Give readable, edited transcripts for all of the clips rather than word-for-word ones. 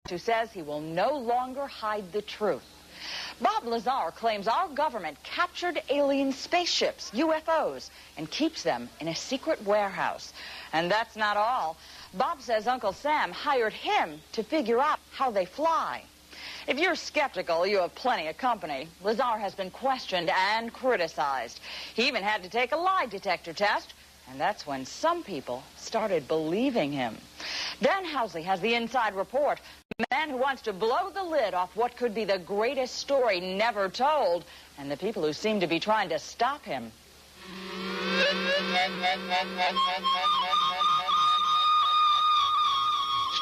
who says he will no longer hide the truth. Bob Lazar claims our government captured alien spaceships, UFOs, and keeps them in a secret warehouse. And that's not all. Bob says Uncle Sam hired him to figure out how they fly. If you're skeptical, you have plenty of company. Lazar has been questioned and criticized. He even had to take a lie detector test, and that's when some people started believing him. Dan Housley has the inside report. The man who wants to blow the lid off what could be the greatest story never told, and the people who seem to be trying to stop him.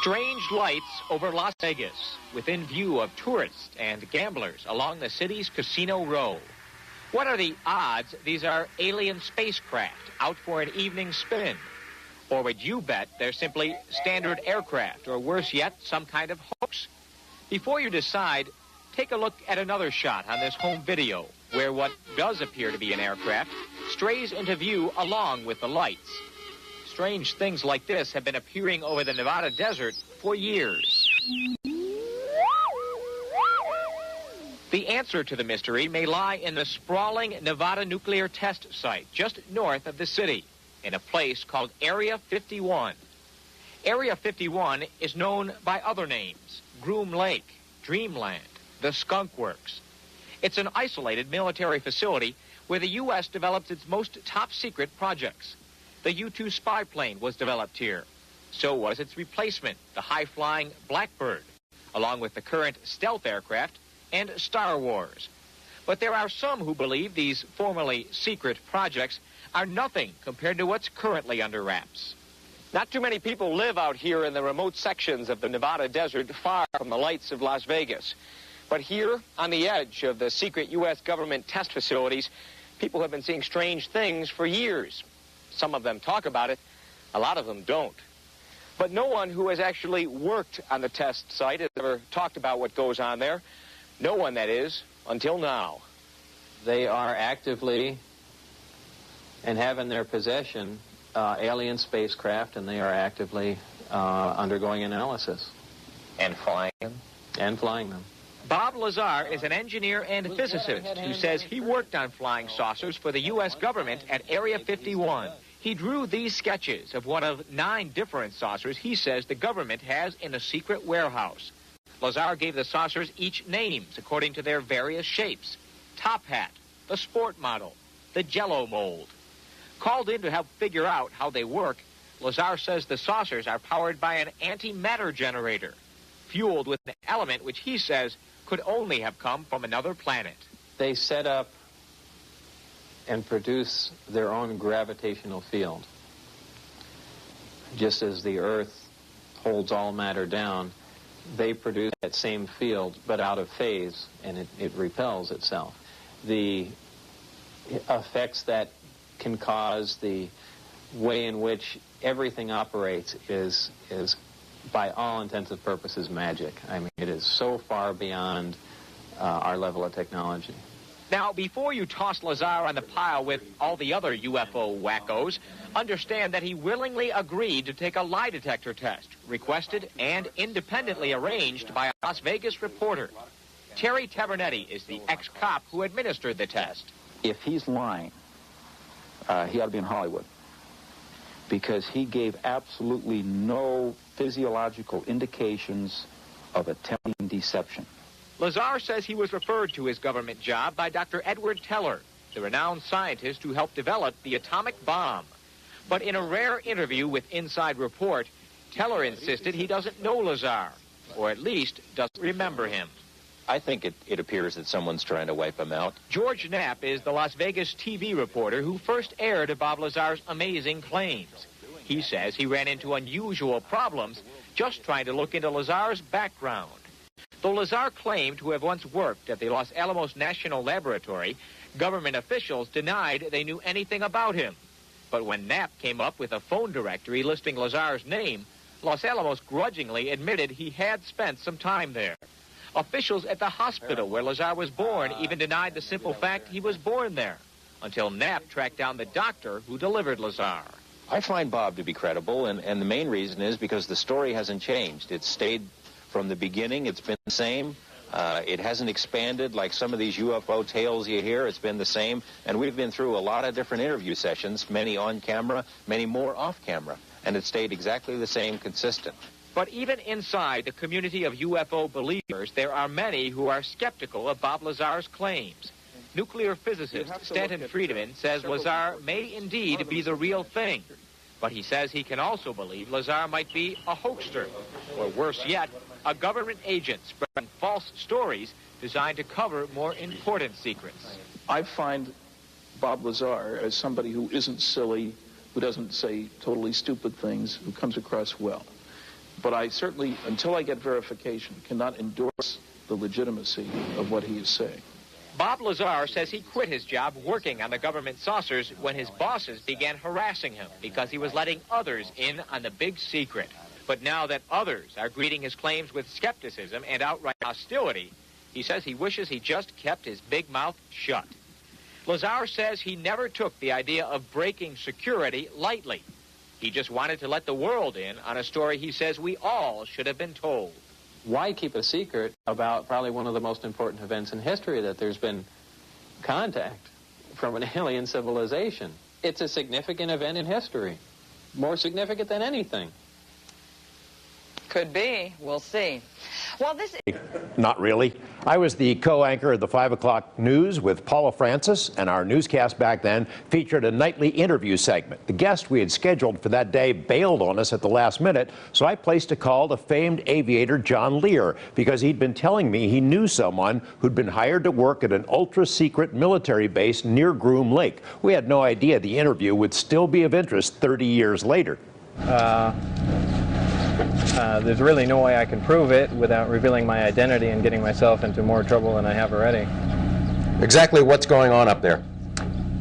Strange lights over Las Vegas, within view of tourists and gamblers along the city's Casino Row. What are the odds these are alien spacecraft out for an evening spin? Or would you bet they're simply standard aircraft, or worse yet, some kind of hoax? Before you decide, take a look at another shot on this home video, where what does appear to be an aircraft strays into view along with the lights. Strange things like this have been appearing over the Nevada desert for years. The answer to the mystery may lie in the sprawling Nevada nuclear test site just north of the city, in a place called Area 51. Area 51 is known by other names: Groom Lake, Dreamland, the Skunk Works. It's an isolated military facility where the U.S. develops its most top-secret projects. The U-2 spy plane was developed here. So was its replacement, the high-flying Blackbird, along with the current stealth aircraft and Star Wars. But there are some who believe these formerly secret projects are nothing compared to what's currently under wraps. Not too many people live out here in the remote sections of the Nevada desert, far from the lights of Las Vegas. But here, on the edge of the secret U.S. government test facilities, people have been seeing strange things for years. Some of them talk about it, a lot of them don't. But no one who has actually worked on the test site has ever talked about what goes on there. No one, that is, until now. They are actively and have in their possession alien spacecraft, and they are actively undergoing analysis. And flying them? And flying them. Bob Lazar is an engineer and physicist who says he worked on flying saucers for the U.S. government at Area 51. He drew these sketches of one of 9 different saucers he says the government has in a secret warehouse. Lazar gave the saucers each names according to their various shapes: Top Hat, the Sport Model, the Jello Mold. Called in to help figure out how they work, Lazar says the saucers are powered by an antimatter generator, fueled with an element which he says could only have come from another planet. They set up and produce their own gravitational field. Just as the Earth holds all matter down, they produce that same field, but out of phase, and it repels itself. The effects that can cause, the way in which everything operates is by all intents and purposes, magic. I mean, it is so far beyond our level of technology. Now, before you toss Lazar on the pile with all the other UFO wackos, understand that he willingly agreed to take a lie detector test, requested and independently arranged by a Las Vegas reporter. Terry Tavernetti is the ex-cop who administered the test. If he's lying, he ought to be in Hollywood, because he gave absolutely no physiological indications of attempting deception. Lazar says he was referred to his government job by Dr. Edward Teller, the renowned scientist who helped develop the atomic bomb. But in a rare interview with Inside Report, Teller insisted he doesn't know Lazar, or at least doesn't remember him. I think it appears that someone's trying to wipe him out. George Knapp is the Las Vegas TV reporter who first aired Bob Lazar's amazing claims. He says he ran into unusual problems just trying to look into Lazar's background. Though Lazar claimed to have once worked at the Los Alamos National Laboratory, government officials denied they knew anything about him. But when Knapp came up with a phone directory listing Lazar's name, Los Alamos grudgingly admitted he had spent some time there. Officials at the hospital where Lazar was born even denied the simple fact he was born there, until Knapp tracked down the doctor who delivered Lazar. I find Bob to be credible, and the main reason is because the story hasn't changed. It's stayed From the beginning, it's been the same. It hasn't expanded like some of these UFO tales you hear. It's been the same. And we've been through a lot of different interview sessions, many on camera, many more off camera. And it stayed exactly the same, consistent. But even inside the community of UFO believers, there are many who are skeptical of Bob Lazar's claims. Nuclear physicist Stanton Friedman says Lazar may indeed be the real thing. But he says he can also believe Lazar might be a hoaxer, or worse yet, a government agent spreading false stories designed to cover more important secrets. I find Bob Lazar as somebody who isn't silly, who doesn't say totally stupid things, who comes across well. But I certainly, until I get verification, cannot endorse the legitimacy of what he is saying. Bob Lazar says he quit his job working on the government saucers when his bosses began harassing him because he was letting others in on the big secret. But now that others are greeting his claims with skepticism and outright hostility, he says he wishes he just kept his big mouth shut. Lazar says he never took the idea of breaking security lightly. He just wanted to let the world in on a story he says we all should have been told. Why keep a secret about probably one of the most important events in history, that there's been contact from an alien civilization? It's a significant event in history, more significant than anything. Could be. We'll see. Well, this is... Not really. I was the co-anchor of the 5 o'clock news with Paula Francis, and our newscast back then featured a nightly interview segment. The guest we had scheduled for that day bailed on us at the last minute, so I placed a call to famed aviator John Lear because he'd been telling me he knew someone who'd been hired to work at an ultra-secret military base near Groom Lake. We had no idea the interview would still be of interest 30 years later. There's really no way I can prove it without revealing my identity and getting myself into more trouble than I have already. Exactly what's going on up there?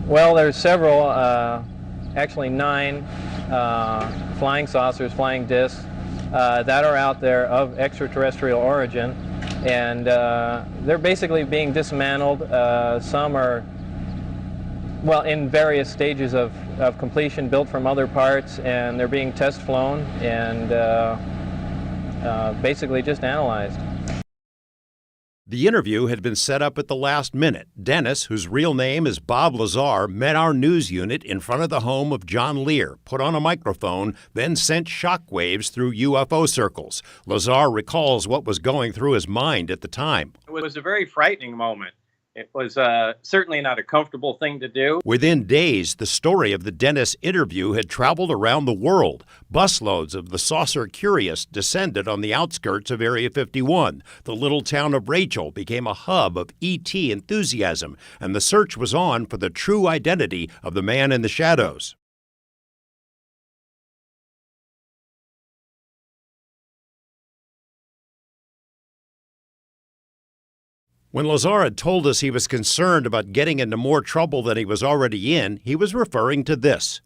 Well, there's several, actually 9 flying saucers, flying discs that are out there of extraterrestrial origin, and they're basically being dismantled. Some are, well, in various stages of completion, built from other parts, and they're being test flown and basically just analyzed. The interview had been set up at the last minute. Dennis, whose real name is Bob Lazar, met our news unit in front of the home of John Lear, put on a microphone, then sent shockwaves through UFO circles. Lazar recalls what was going through his mind at the time. It was a very frightening moment. It was certainly not a comfortable thing to do. Within days, the story of the Dennis interview had traveled around the world. Busloads of the saucer curious descended on the outskirts of Area 51. The little town of Rachel became a hub of ET enthusiasm, and the search was on for the true identity of the man in the shadows. When Lazar had told us he was concerned about getting into more trouble than he was already in, he was referring to this.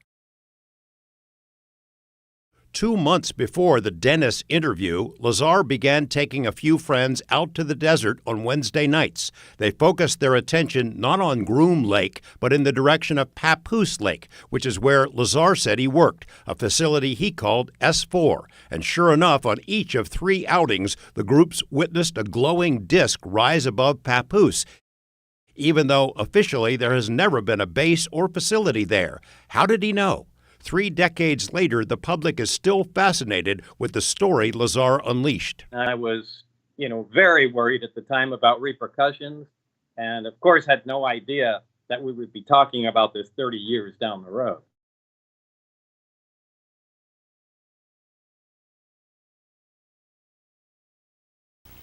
2 months before the Dennis interview, Lazar began taking a few friends out to the desert on Wednesday nights. They focused their attention not on Groom Lake, but in the direction of Papoose Lake, which is where Lazar said he worked, a facility he called S4. And sure enough, on each of 3 outings, the groups witnessed a glowing disk rise above Papoose, even though officially there has never been a base or facility there. How did he know? 3 decades later, the public is still fascinated with the story Lazar unleashed. I was, very worried at the time about repercussions, and of course had no idea that we would be talking about this 30 years down the road.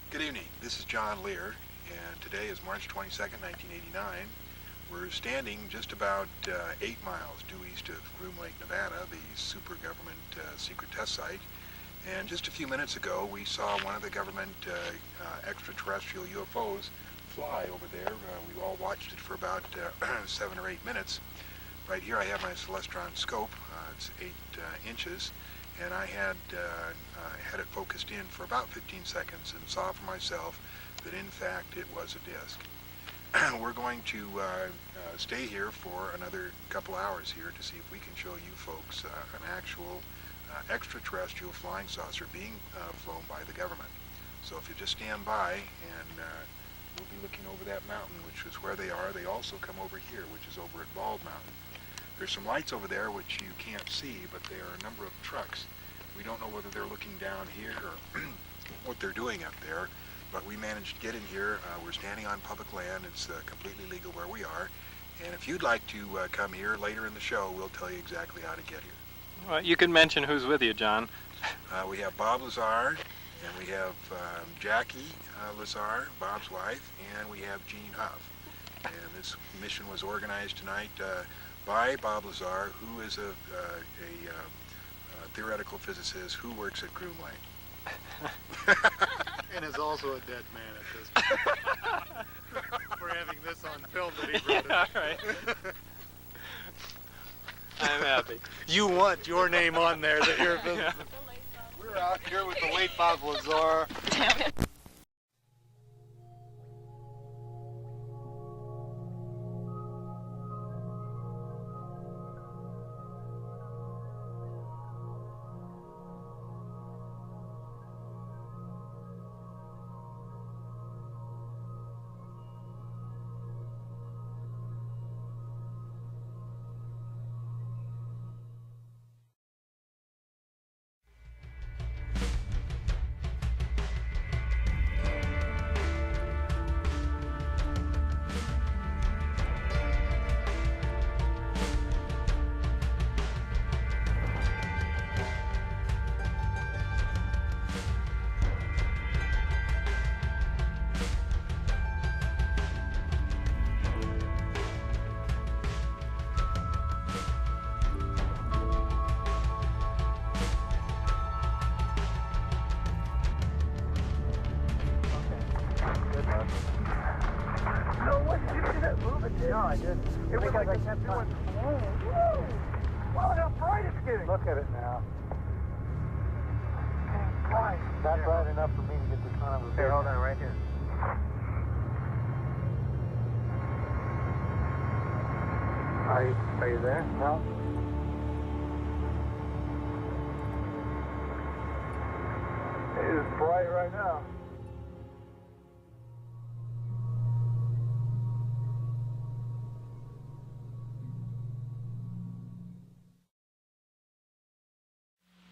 Good evening. This is John Lear, and today is March 22nd, 1989. We're standing just about 8 miles due east of Groom Lake, Nevada, the super government secret test site. And just a few minutes ago, we saw one of the government extraterrestrial UFOs fly over there. We all watched it for about 7 or 8 minutes. Right here I have my Celestron scope. It's 8 inches. And I had it focused in for about 15 seconds and saw for myself that in fact it was a disc. We're going to stay here for another couple hours here to see if we can show you folks an actual extraterrestrial flying saucer being flown by the government. So if you just stand by, and we'll be looking over that mountain, which is where they are. They also come over here, which is over at Bald Mountain. There's some lights over there which you can't see, but there are a number of trucks. We don't know whether they're looking down here or what they're doing up there, but we managed to get in here. We're standing on public land. It's completely legal where we are. And if you'd like to come here later in the show, we'll tell you exactly how to get here. Well, you can mention who's with you, John. We have Bob Lazar, and we have Jackie Lazar, Bob's wife, and we have Gene Huff. And this mission was organized tonight by Bob Lazar, who is a theoretical physicist who works at Groom Lake. And is also a dead man at this point. We're having this on film that he wrote it. All right. I'm happy. You want your name on there that you're a physicist. We're out here with the late Bob Lazar. Damn it. Look at it now. Not bright enough for me to get the sun of a hold on, right here. Are you there? No. It is bright right now.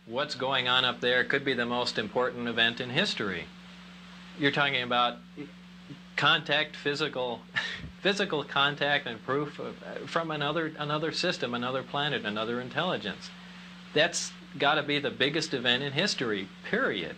What's going on up there could be the most important event in history. You're talking about contact, physical contact and proof from another system, another planet, another intelligence. That's got to be the biggest event in history, period.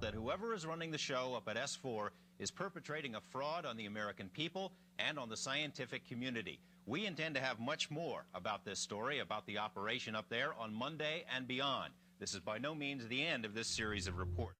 That whoever is running the show up at S4 is perpetrating a fraud on the American people and on the scientific community. We intend to have much more about this story, about the operation up there, on Monday and beyond. This is by no means the end of this series of reports.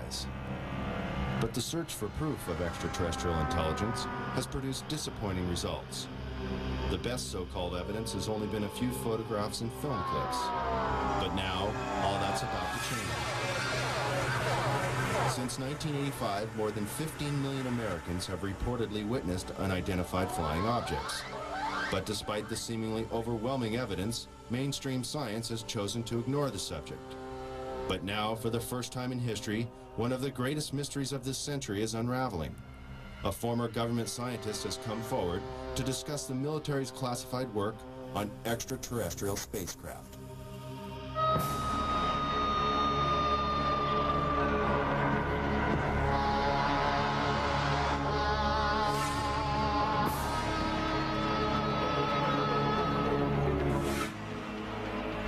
skies. But the search for proof of extraterrestrial intelligence has produced disappointing results. The best so-called evidence has only been a few photographs and film clips. But now, all that's about to change. Since 1985, more than 15 million Americans have reportedly witnessed unidentified flying objects. But despite the seemingly overwhelming evidence, mainstream science has chosen to ignore the subject. But now, for the first time in history, one of the greatest mysteries of this century is unraveling. A former government scientist has come forward to discuss the military's classified work on extraterrestrial spacecraft.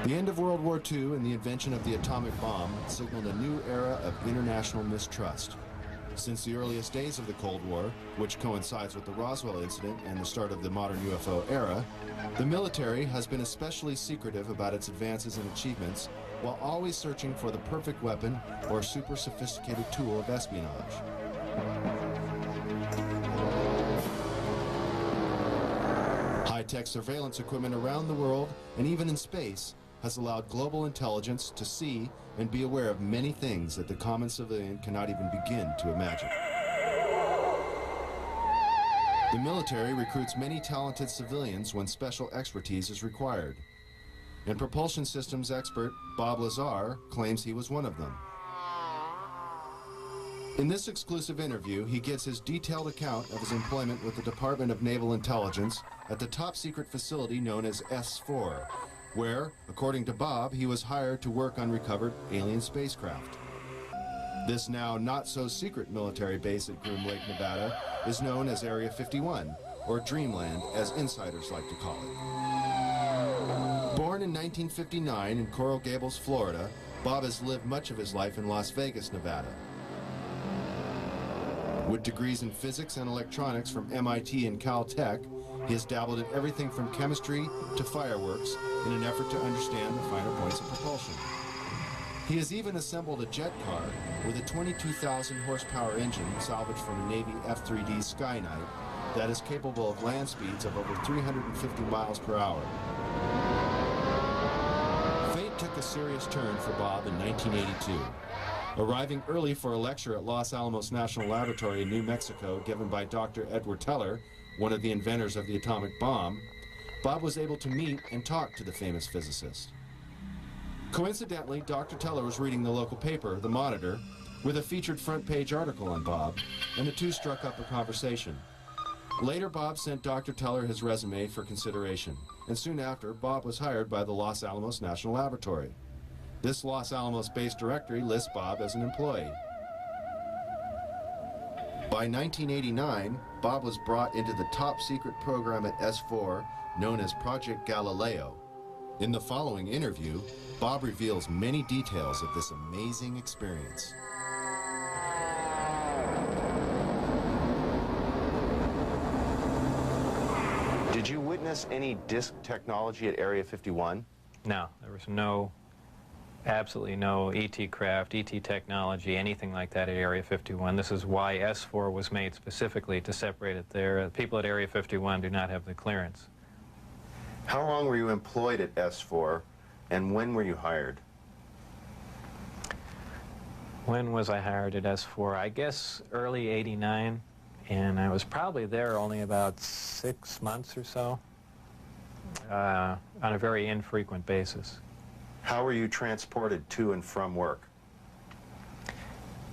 The end of World War II and the invention of the atomic bomb signaled a new era of international mistrust. Since the earliest days of the Cold War, which coincides with the Roswell incident and the start of the modern UFO era, the military has been especially secretive about its advances and achievements, while always searching for the perfect weapon or super sophisticated tool of espionage. High-tech surveillance equipment around the world, and even in space, has allowed global intelligence to see and be aware of many things that the common civilian cannot even begin to imagine. The military recruits many talented civilians when special expertise is required. And propulsion systems expert Bob Lazar claims he was one of them. In this exclusive interview, he gives his detailed account of his employment with the Department of Naval Intelligence at the top-secret facility known as S4, where, according to Bob, he was hired to work on recovered alien spacecraft. This now not-so-secret military base at Groom Lake, Nevada, is known as Area 51, or Dreamland, as insiders like to call it. Born in 1959 in Coral Gables, Florida, Bob has lived much of his life in Las Vegas, Nevada. With degrees in physics and electronics from MIT and Caltech, he has dabbled in everything from chemistry to fireworks in an effort to understand the finer points of propulsion. He has even assembled a jet car with a 22,000 horsepower engine salvaged from a Navy F-3D Skynight that is capable of land speeds of over 350 miles per hour. Fate took a serious turn for Bob in 1982. Arriving early for a lecture at Los Alamos National Laboratory in New Mexico given by Dr. Edward Teller, one of the inventors of the atomic bomb, Bob was able to meet and talk to the famous physicist. Coincidentally, Dr. Teller was reading the local paper, The Monitor, with a featured front-page article on Bob, and the two struck up a conversation. Later, Bob sent Dr. Teller his resume for consideration, and soon after, Bob was hired by the Los Alamos National Laboratory. This Los Alamos-based directory lists Bob as an employee. By 1989, Bob was brought into the top-secret program at S4 known as Project Galileo. In the following interview, Bob reveals many details of this amazing experience. Did you witness any disk technology at Area 51? No, there was absolutely no ET craft, ET technology, anything like that at Area 51. This is why S4 was made specifically to separate it there. People at Area 51 do not have the clearance. How long were you employed at S4, and when were you hired? When was I hired at S4? I guess early '89, and I was probably there only about 6 months or so, on a very infrequent basis. How were you transported to and from work?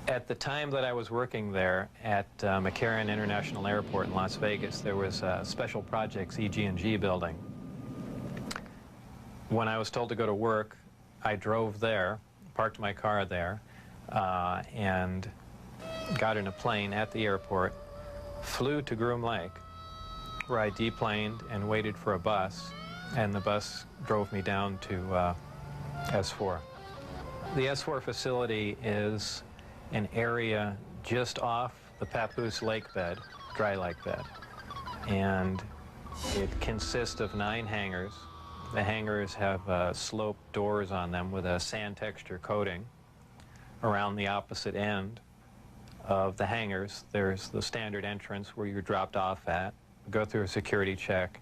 At the time that I was working there at McCarran International Airport in Las Vegas, there was a Special Projects EG&G building. When I was told to go to work, I drove there, parked my car there, and got in a plane at the airport, flew to Groom Lake, where I deplaned and waited for a bus, and the bus drove me down to S4. The S4 facility is an area just off the Papoose lake bed, dry lake bed, and it consists of 9 hangars. The hangars have sloped doors on them with a sand texture coating. around the opposite end of the hangars, there's the standard entrance where you're dropped off at, go through a security check,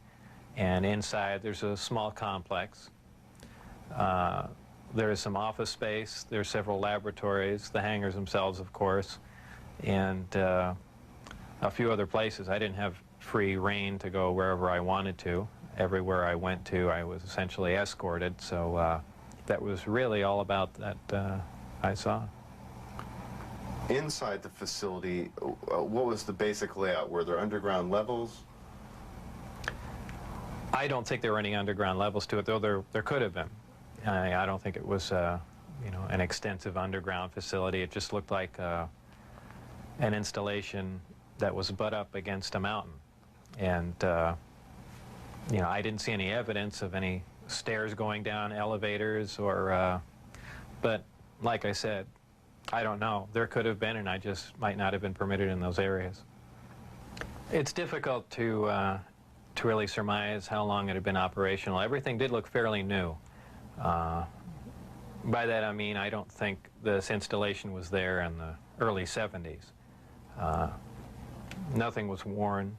and inside there's a small complex. There is some office space, there's several laboratories, the hangars themselves, of course, and a few other places. I didn't have free rein to go wherever I wanted to. Everywhere I went to, I was essentially escorted, so that was really all about that I saw. Inside the facility, what was the basic layout? Were there underground levels? I don't think there were any underground levels to it, though there could have been. I don't think it was, you know, an extensive underground facility. It just looked like an installation that was butt up against a mountain. And, you know, I didn't see any evidence of any stairs going down, elevators, or, but like I said, I don't know. There could have been, and I just might not have been permitted in those areas. It's difficult to really surmise how long it had been operational. Everything did look fairly new. By that I mean I don't think this installation was there in the early 70s. Nothing was worn.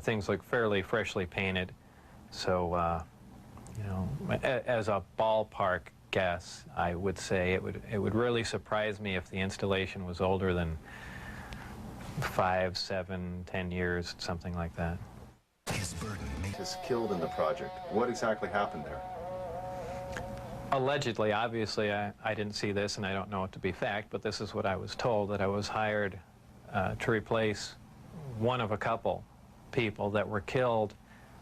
Things look fairly freshly painted. So, you know, as a ballpark guess, I would say it would really surprise me if the installation was older than 5, 7, 10 years, something like that. His burden is killed in the project. What exactly happened there? Allegedly, obviously, I didn't see this, and I don't know it to be fact, but this is what I was told, that I was hired to replace one of a couple people that were killed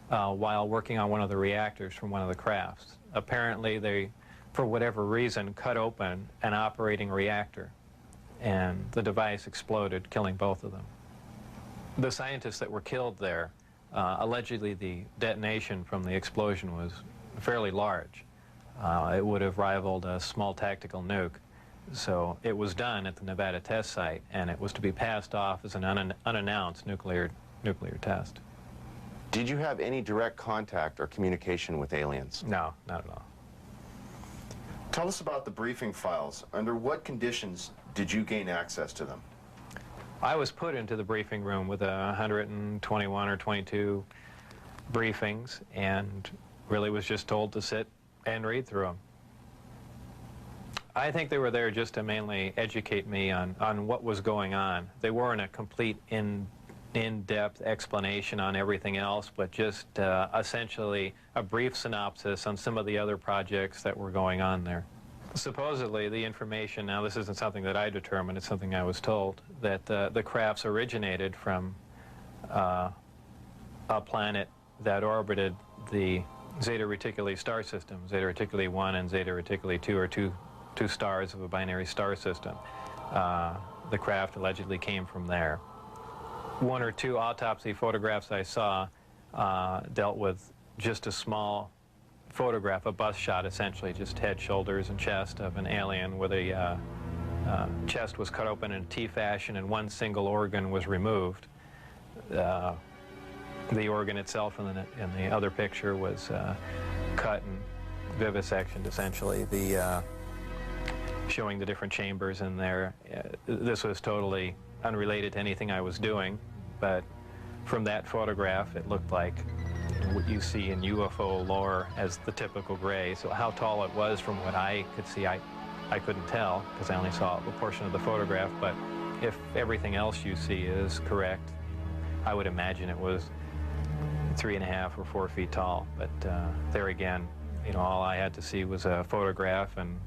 while working on one of the reactors from one of the crafts. Apparently, they, for whatever reason, cut open an operating reactor, and the device exploded, killing both of them. The scientists that were killed there, allegedly the detonation from the explosion was fairly large. It would have rivaled a small tactical nuke. So it was done at the Nevada test site, and it was to be passed off as an unannounced nuclear test. Did you have any direct contact or communication with aliens? No, not at all. Tell us about the briefing files. Under what conditions did you gain access to them? I was put into the briefing room with 121 or 22 briefings, and really was just told to sit and read through them. I think they were there just to mainly educate me on what was going on. They weren't a complete in-depth explanation on everything else, but just essentially a brief synopsis on some of the other projects that were going on there. Supposedly, the information, now this isn't something that I determined, it's something I was told, that the crafts originated from a planet that orbited the Zeta Reticuli star system. Zeta Reticuli 1 and Zeta Reticuli 2 are two stars of a binary star system. The craft allegedly came from there. One or two autopsy photographs I saw dealt with just a small photograph, a bust shot essentially, just head, shoulders, and chest of an alien where the chest was cut open in a T fashion and one single organ was removed. The organ itself in the other picture was cut and vivisectioned essentially. Showing the different chambers in there. This was totally unrelated to anything I was doing, but from that photograph it looked like what you see in UFO lore as the typical gray. So how tall it was from what I could see, I couldn't tell because I only saw a portion of the photograph, but if everything else you see is correct, I would imagine it was 3.5 or 4 feet tall. But there again, you know, all I had to see was a photograph, and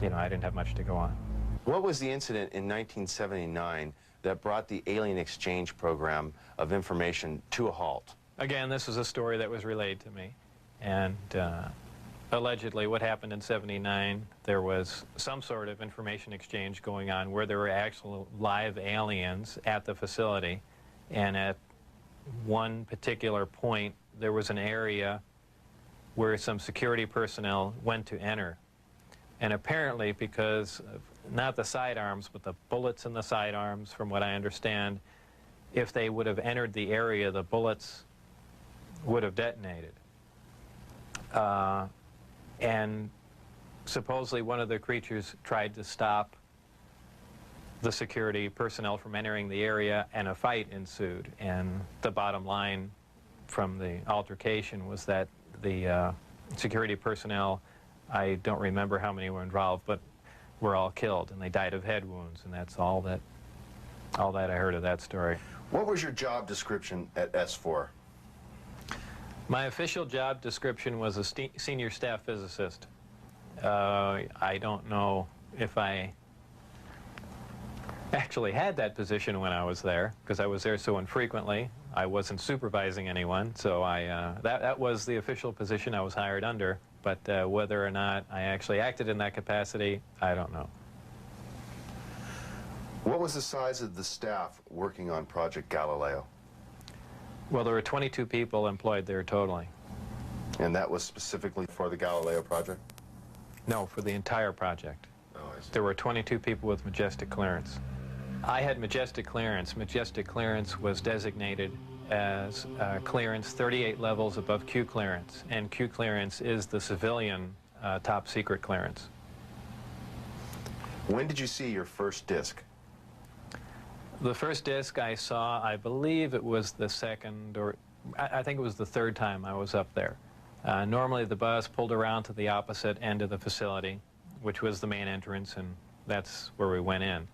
you know, I didn't have much to go on. What was the incident in 1979 that brought the alien exchange program of information to a halt? Again, this was a story that was relayed to me, and allegedly what happened in '79, there was some sort of information exchange going on where there were actual live aliens at the facility, and at one particular point there was an area where some security personnel went to enter. And apparently, because of not the sidearms, but the bullets in the sidearms, from what I understand, if they would have entered the area, the bullets would have detonated. And supposedly one of the creatures tried to stop the security personnel from entering the area, and a fight ensued. And the bottom line from the altercation was that the security personnel, I don't remember how many were involved, but were all killed, and they died of head wounds, and that's all that I heard of that story. What was your job description at S4? My official job description was a senior staff physicist. I don't know if I actually had that position when I was there, because I was there so infrequently. I wasn't supervising anyone, so that was the official position I was hired under. But whether or not I actually acted in that capacity, I don't know. What was the size of the staff working on Project Galileo? Well, there were 22 people employed there totally. And that was specifically for the Galileo project? No, for the entire project. Oh, I see. There were 22 people with majestic clearance. I had majestic clearance. Majestic clearance was designated as clearance 38 levels above Q clearance, and Q clearance is the civilian top secret clearance. When did you see your first disc? The first disc I saw, I believe it was the second, or I think it was the third time I was up there. Normally the bus pulled around to the opposite end of the facility, which was the main entrance, and that's where we went in.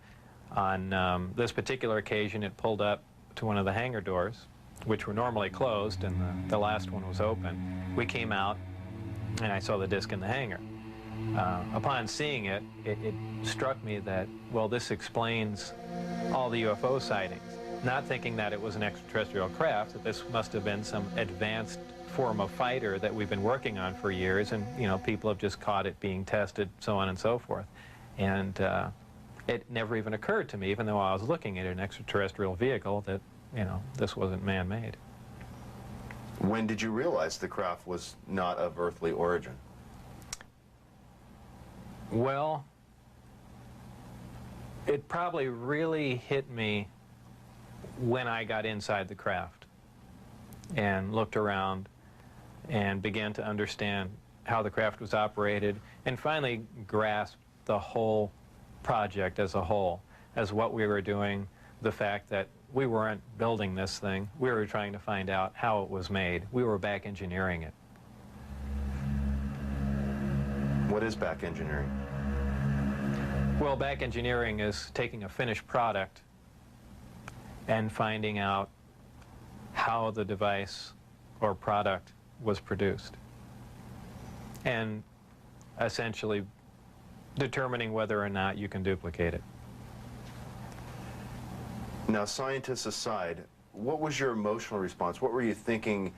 On this particular occasion, it pulled up to one of the hangar doors, which were normally closed, and the last one was open. We came out, and I saw the disc in the hangar. Upon seeing it, it struck me that, well, this explains all the UFO sightings. Not thinking that it was an extraterrestrial craft, that this must have been some advanced form of fighter that we've been working on for years, and, you know, people have just caught it being tested, so on and so forth. And it never even occurred to me, even though I was looking at an extraterrestrial vehicle, that, you know, this wasn't man-made. When did you realize the craft was not of earthly origin? Well, it probably really hit me when I got inside the craft and looked around and began to understand how the craft was operated, and finally grasped the whole project as a whole, as what we were doing, the fact that we weren't building this thing, we were trying to find out how it was made. We were back engineering it. What is back engineering? Well, back engineering is taking a finished product and finding out how the device or product was produced, and essentially determining whether or not you can duplicate it. Now, scientists aside, what was your emotional response? What were you thinking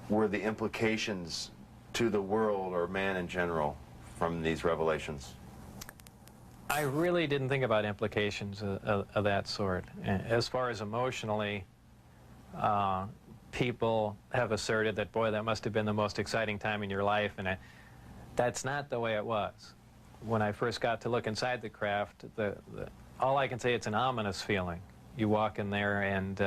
were the implications to the world or man in general from these revelations? I really didn't think about implications of that sort. As far as emotionally, people have asserted that, boy, that must have been the most exciting time in your life, and that's not the way it was. When I first got to look inside the craft, all I can say, it's an ominous feeling. You walk in there, and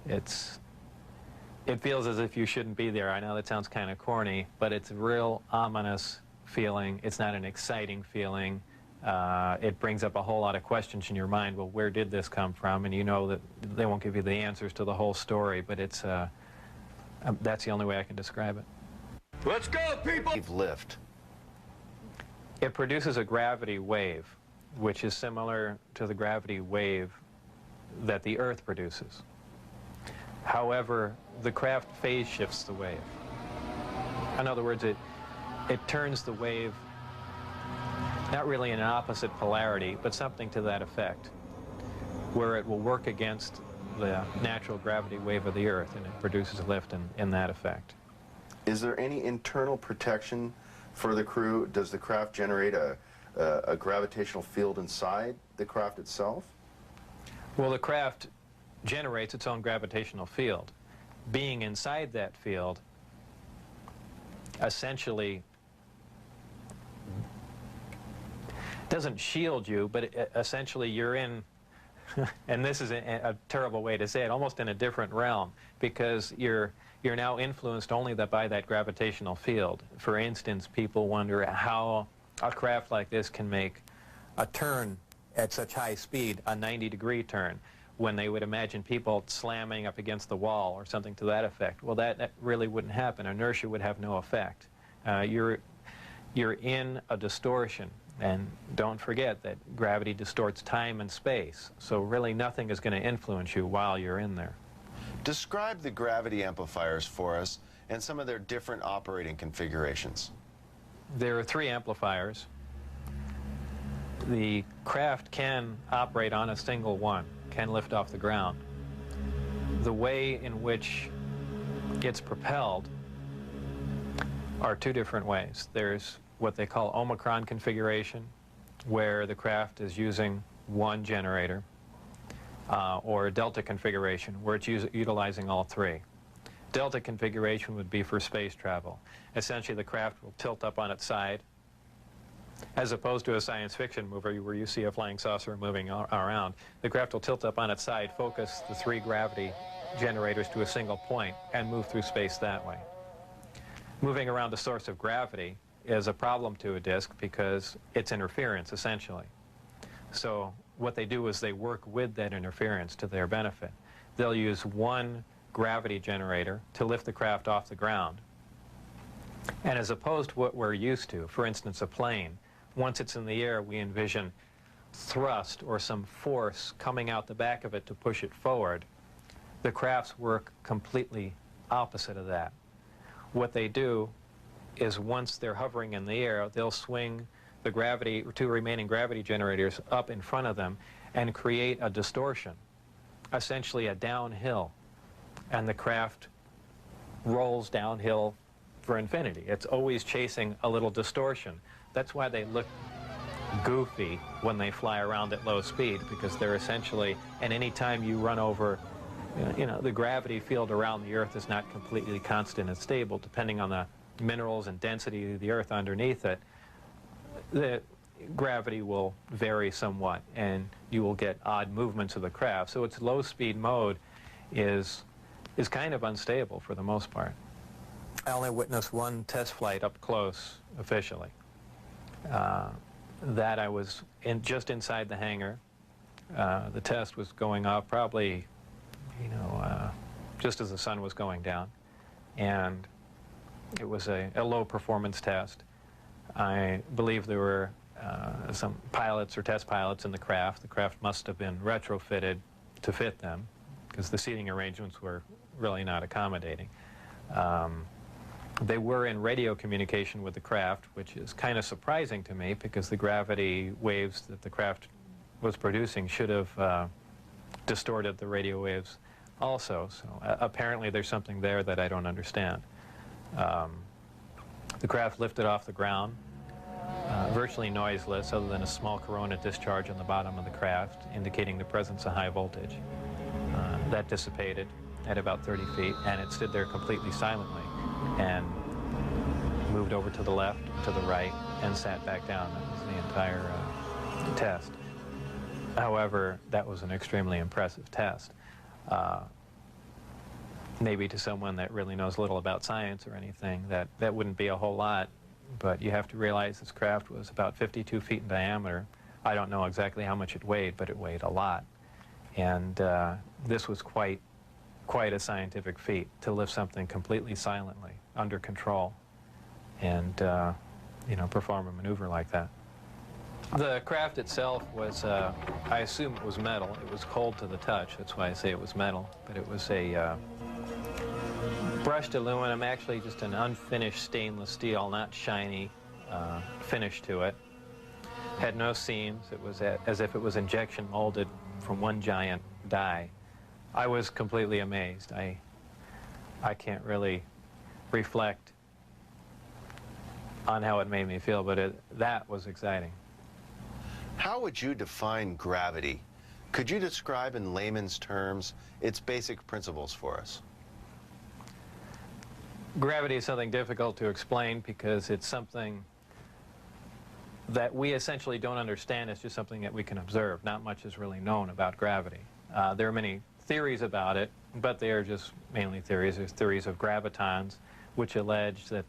it feels as if you shouldn't be there. I know that sounds kind of corny, but it's a real ominous feeling. It's not an exciting feeling. It brings up a whole lot of questions in your mind. Well, where did this come from? And you know that they won't give you the answers to the whole story, but it's that's the only way I can describe it. Let's go, people! Lift. It produces a gravity wave, which is similar to the gravity wave that the Earth produces. However, the craft phase shifts the wave. In other words, it turns the wave not really in an opposite polarity, but something to that effect, where it will work against the natural gravity wave of the Earth, and it produces a lift in that effect. Is there any internal protection for the crew? Does the craft generate a gravitational field inside the craft itself? Well, the craft generates its own gravitational field. Being inside that field essentially doesn't shield you, but essentially you're in, and this is a terrible way to say it, almost in a different realm, because you're now influenced only by that gravitational field. For instance, people wonder how a craft like this can make a turn at such high speed, a 90-degree turn, when they would imagine people slamming up against the wall or something to that effect. Well, that really wouldn't happen. Inertia would have no effect. You're in a distortion, and don't forget that gravity distorts time and space, so really nothing is going to influence you while you're in there. Describe the gravity amplifiers for us and some of their different operating configurations. There are 3 amplifiers. The craft can operate on a single one, can lift off the ground. The way in which it's propelled are 2 different ways. There's what they call Omicron configuration, where the craft is using one generator, or Delta configuration, where it's utilizing all 3. Delta configuration would be for space travel. Essentially, the craft will tilt up on its side, as opposed to a science fiction movie where you see a flying saucer moving around. The craft will tilt up on its side, focus the 3 gravity generators to a single point, and move through space that way. Moving around the source of gravity is a problem to a disk because it's interference, essentially. So what they do is they work with that interference to their benefit. They'll use one gravity generator to lift the craft off the ground. And as opposed to what we're used to, for instance, a plane, once it's in the air, we envision thrust or some force coming out the back of it to push it forward. The crafts work completely opposite of that. What they do is once they're hovering in the air, they'll swing the gravity, 2 remaining gravity generators up in front of them and create a distortion, essentially a downhill. And the craft rolls downhill for infinity. It's always chasing a little distortion. That's why they look goofy when they fly around at low speed, because they're essentially, and any time you run over, you know, the gravity field around the Earth is not completely constant and stable, depending on the minerals and density of the Earth underneath it. The gravity will vary somewhat, and you will get odd movements of the craft. So its low-speed mode is kind of unstable for the most part. I only witnessed one test flight up close, officially. That I was just inside the hangar. The test was going off probably, you know, just as the sun was going down. And it was a low-performance test. I believe there were some pilots or test pilots in the craft. The craft must have been retrofitted to fit them, because the seating arrangements were really not accommodating. They were in radio communication with the craft, which is kind of surprising to me, because the gravity waves that the craft was producing should have distorted the radio waves also. So apparently there's something there that I don't understand. The craft lifted off the ground, virtually noiseless, other than a small corona discharge on the bottom of the craft, indicating the presence of high voltage. That dissipated at about 30 feet, and it stood there completely silently, and moved over to the left, to the right, and sat back down. That was the entire test. However, that was an extremely impressive test. Maybe to someone that really knows little about science or anything, that wouldn't be a whole lot, but you have to realize this craft was about 52 feet in diameter. I don't know exactly how much it weighed, but it weighed a lot. And this was quite a scientific feat, to lift something completely silently, under control, and you know, perform a maneuver like that. The craft itself was, I assume it was metal. It was cold to the touch, that's why I say it was metal, but it was a brushed aluminum, actually just an unfinished stainless steel, not shiny finish to it. Had no seams. It was as if it was injection molded from one giant die. I was completely amazed. I can't really reflect on how it made me feel, but that was exciting. How would you define gravity? Could you describe in layman's terms its basic principles for us? Gravity is something difficult to explain because it's something that we essentially don't understand. It's just something that we can observe. Not much is really known about gravity. There are many theories about it, but they are just mainly theories. There's theories of gravitons, which allege that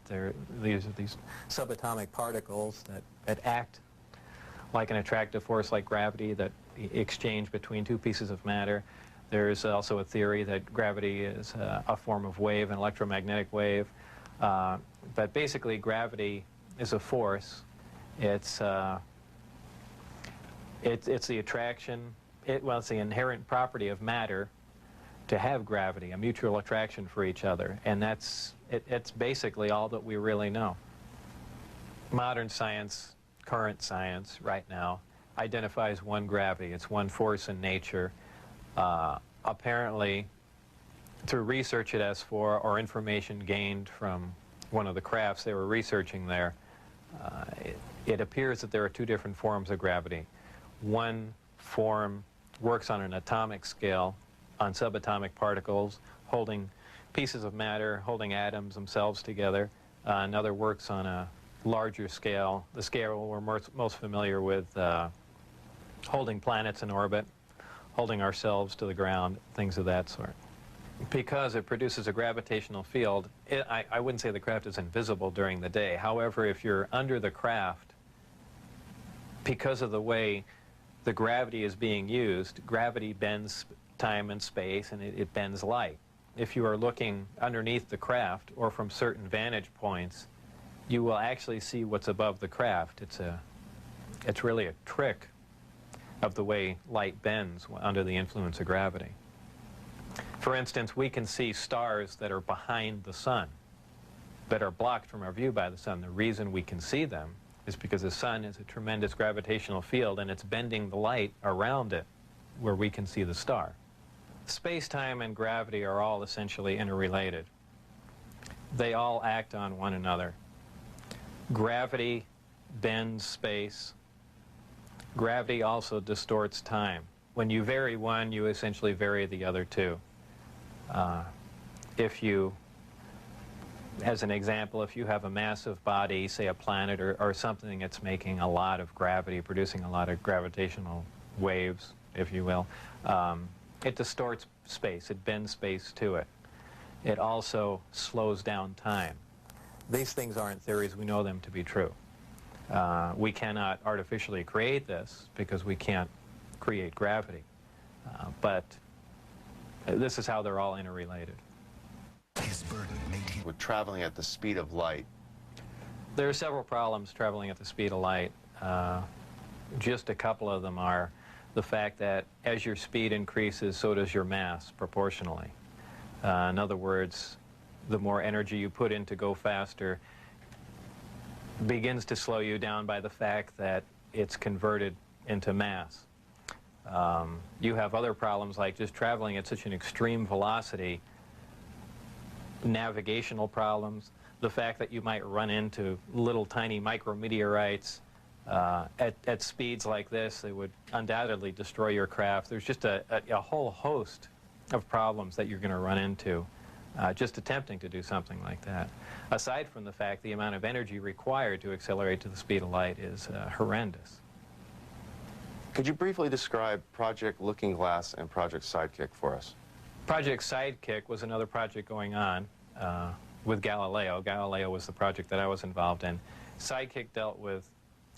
these subatomic particles that act like an attractive force like gravity that exchange between two pieces of matter. There's also a theory that gravity is a form of wave, an electromagnetic wave. But basically, gravity is a force. It's the attraction, it's the inherent property of matter to have gravity, a mutual attraction for each other. And it's basically all that we really know. Modern science, current science right now, identifies one gravity. It's one force in nature. Apparently, through research at S4 or information gained from one of the crafts they were researching there, it appears that there are two different forms of gravity. One form works on an atomic scale, on subatomic particles, holding pieces of matter, holding atoms themselves together. Another works on a larger scale, the scale we're most familiar with, holding planets in orbit, holding ourselves to the ground, things of that sort. Because it produces a gravitational field, I wouldn't say the craft is invisible during the day. However, if you're under the craft, because of the way the gravity is being used, gravity bends time and space, and it bends light. If you are looking underneath the craft or from certain vantage points, you will actually see what's above the craft. It's really a trick of the way light bends under the influence of gravity. For instance, we can see stars that are behind the sun, that are blocked from our view by the sun. The reason we can see them is because the sun is a tremendous gravitational field, and it's bending the light around it where we can see the star. Space-time and gravity are all essentially interrelated. They all act on one another. Gravity bends space. Gravity also distorts time. When you vary one, you essentially vary the other two. If you, as an example, if you have a massive body, say a planet or something that's making a lot of gravity, producing a lot of gravitational waves, if you will, it distorts space. It bends space to it. It also slows down time. These things aren't theories. We know them to be true. We cannot artificially create this because we can't create gravity. But this is how they're all interrelated. We're traveling at the speed of light. There are several problems traveling at the speed of light. Just a couple of them are the fact that as your speed increases, so does your mass proportionally. In other words, the more energy you put in to go faster begins to slow you down by the fact that it's converted into mass. You have other problems like just traveling at such an extreme velocity, navigational problems, the fact that you might run into little tiny micrometeorites at speeds like this. They would undoubtedly destroy your craft. There's just a whole host of problems that you're going to run into just attempting to do something like that. Aside from the fact the amount of energy required to accelerate to the speed of light is horrendous. Could you briefly describe Project Looking Glass and Project Sidekick for us? Project Sidekick was another project going on with Galileo. Galileo was the project that I was involved in. Sidekick dealt with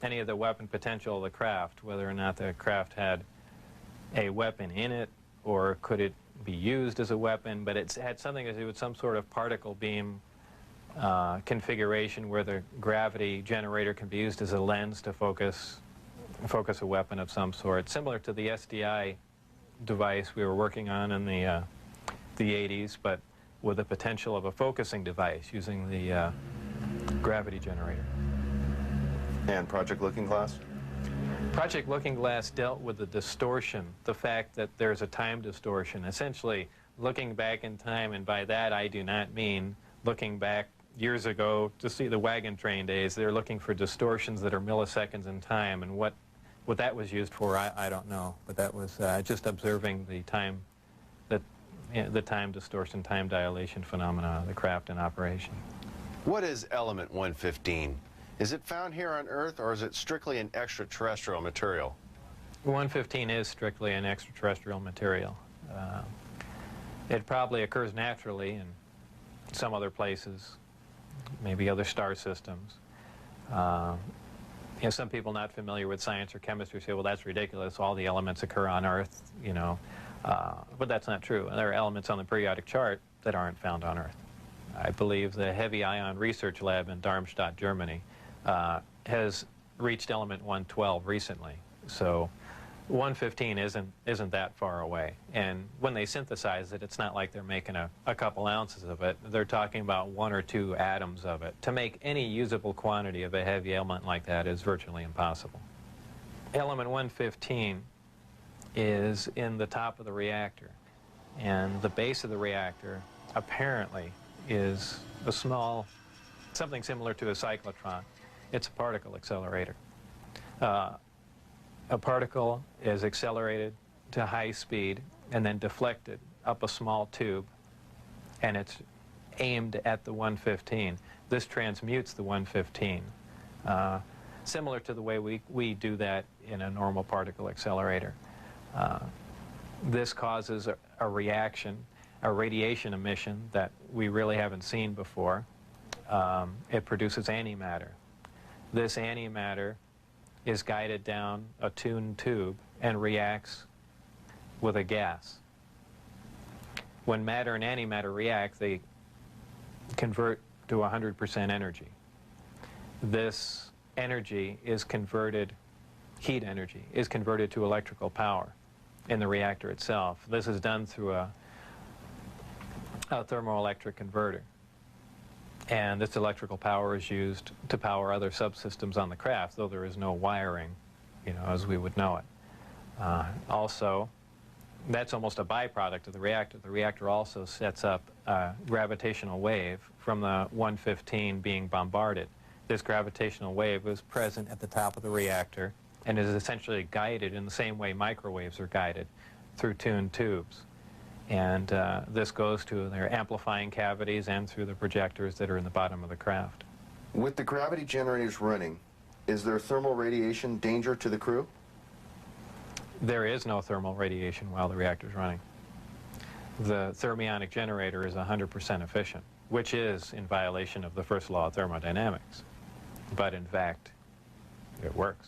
any of the weapon potential of the craft, whether or not the craft had a weapon in it or could it be used as a weapon, but it had something to do with some sort of particle beam configuration where the gravity generator can be used as a lens to focus a weapon of some sort, similar to the SDI device we were working on in the 80s, but with the potential of a focusing device using the gravity generator. And Project Looking Glass? Project Looking Glass dealt with the distortion, the fact that there's a time distortion, essentially looking back in time, and by that I do not mean looking back years ago to see the wagon train days. They're looking for distortions that are milliseconds in time, and what that was used for, I don't know, but that was just observing the time, the time distortion, time dilation phenomena of the craft in operation. What is element 115? Is it found here on Earth, or is it strictly an extraterrestrial material? 115 is strictly an extraterrestrial material. It probably occurs naturally in some other places maybe other star systems. Some people not familiar with science or chemistry say, well, that's ridiculous. All the elements occur on Earth, but that's not true. There are elements on the periodic chart that aren't found on Earth. I believe the Heavy Ion Research Lab in Darmstadt, Germany, has reached element 112 recently. So 115 isn't that far away. And when they synthesize it, it's not like they're making a couple ounces of it. They're talking about 1 or 2 atoms of it. To make any usable quantity of a heavy element like that is virtually impossible. Element 115 is in the top of the reactor. And the base of the reactor apparently is a small, something similar to a cyclotron. It's a particle accelerator. A particle is accelerated to high speed and then deflected up a small tube, and it's aimed at the 115. This transmutes the 115, similar to the way we do that in a normal particle accelerator. This causes a reaction, a radiation emission that we really haven't seen before. It produces antimatter. This antimatter is guided down a tuned tube and reacts with a gas. When matter and antimatter react, they convert to 100% energy. This energy is converted, heat energy, is converted to electrical power in the reactor itself. This is done through a thermoelectric converter. And this electrical power is used to power other subsystems on the craft, though there is no wiring, as we would know it. Also, that's almost a byproduct of the reactor. The reactor also sets up a gravitational wave from the 115 being bombarded. This gravitational wave is present at the top of the reactor and is essentially guided in the same way microwaves are guided, through tuned tubes. And this goes to their amplifying cavities and through the projectors that are in the bottom of the craft. With the gravity generators running, is there thermal radiation danger to the crew? There is no thermal radiation while the reactor's running. The thermionic generator is 100% efficient, which is in violation of the first law of thermodynamics. But in fact, it works.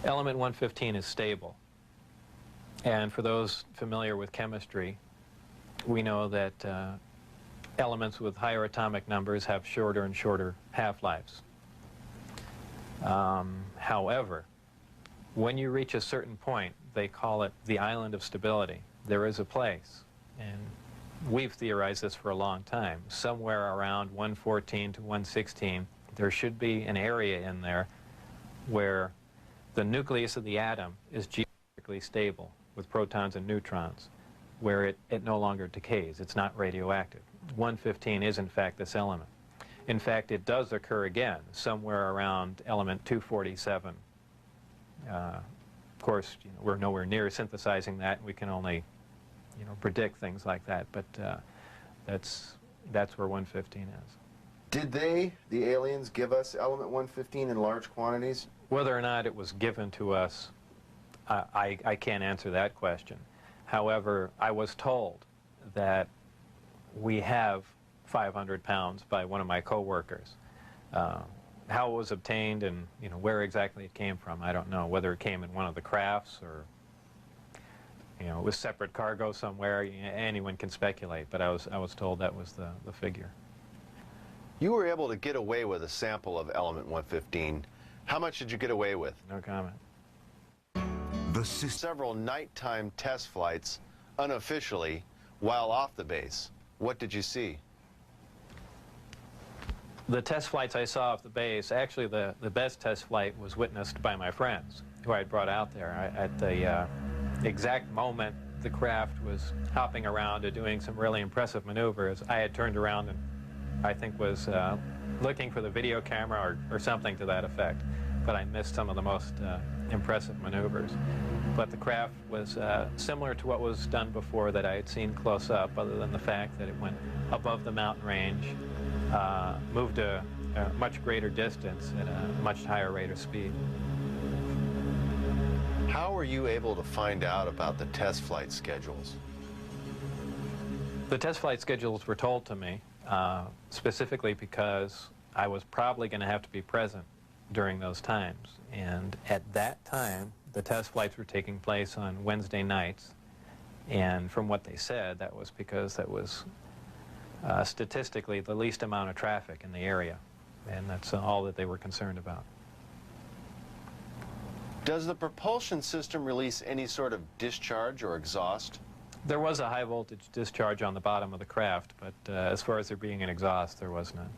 Element 115 is stable. And for those familiar with chemistry, we know that elements with higher atomic numbers have shorter and shorter half-lives. However, when you reach a certain point, they call it the island of stability. There is a place, and we've theorized this for a long time, somewhere around 114 to 116, there should be an area in there where the nucleus of the atom is geometrically stable with protons and neutrons, where it no longer decays. It's not radioactive. 115 is, in fact, this element. In fact, it does occur again somewhere around element 247. Of course, we're nowhere near synthesizing that. We can only, predict things like that. But that's where 115 is. Did the aliens, give us element 115 in large quantities? Whether or not it was given to us, I can't answer that question. However, I was told that we have 500 pounds by one of my co-workers. How it was obtained and where exactly it came from, I don't know. Whether it came in one of the crafts or it was separate cargo somewhere, anyone can speculate. But I was told that was the figure. You were able to get away with a sample of element 115. How much did you get away with? No comment. Several nighttime test flights, unofficially, while off the base. What did you see? The test flights I saw off the base, actually the best test flight was witnessed by my friends who I had brought out there. At the exact moment the craft was hopping around and doing some really impressive maneuvers, I had turned around and I think was looking for the video camera or something to that effect. But I missed some of the most impressive maneuvers. But the craft was similar to what was done before that I had seen close up, other than the fact that it went above the mountain range, moved a much greater distance at a much higher rate of speed. How were you able to find out about the test flight schedules? The test flight schedules were told to me. specifically because I was probably going to have to be present during those times. And at that time, the test flights were taking place on Wednesday nights. And from what they said, that was because that was statistically the least amount of traffic in the area. And that's all that they were concerned about. Does the propulsion system release any sort of discharge or exhaust? There was a high voltage discharge on the bottom of the craft, but as far as there being an exhaust, there was none.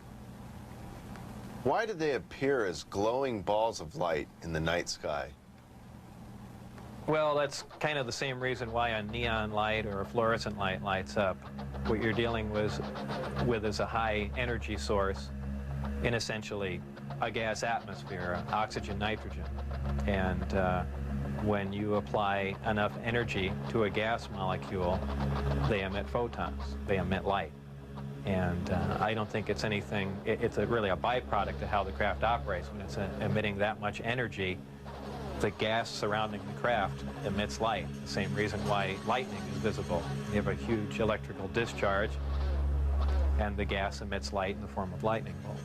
Why do they appear as glowing balls of light in the night sky? Well, that's kind of the same reason why a neon light or a fluorescent light lights up. What you're dealing with is a high energy source in essentially a gas atmosphere, oxygen, nitrogen. And when you apply enough energy to a gas molecule, they emit photons, they emit light. And I don't think it's anything, it's really a byproduct of how the craft operates. When it's emitting that much energy, the gas surrounding the craft emits light. The same reason why lightning is visible. You have a huge electrical discharge, and the gas emits light in the form of lightning bolt.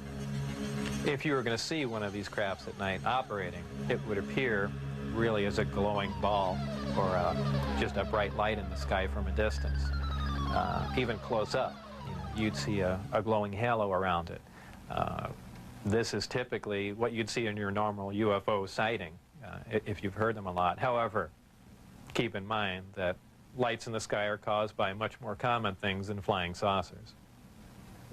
If you were going to see one of these crafts at night operating, it would appear really as a glowing ball or just a bright light in the sky from a distance. Even close up, you'd see a glowing halo around it. This is typically what you'd see in your normal UFO sighting, if you've heard them a lot. However, keep in mind that lights in the sky are caused by much more common things than flying saucers.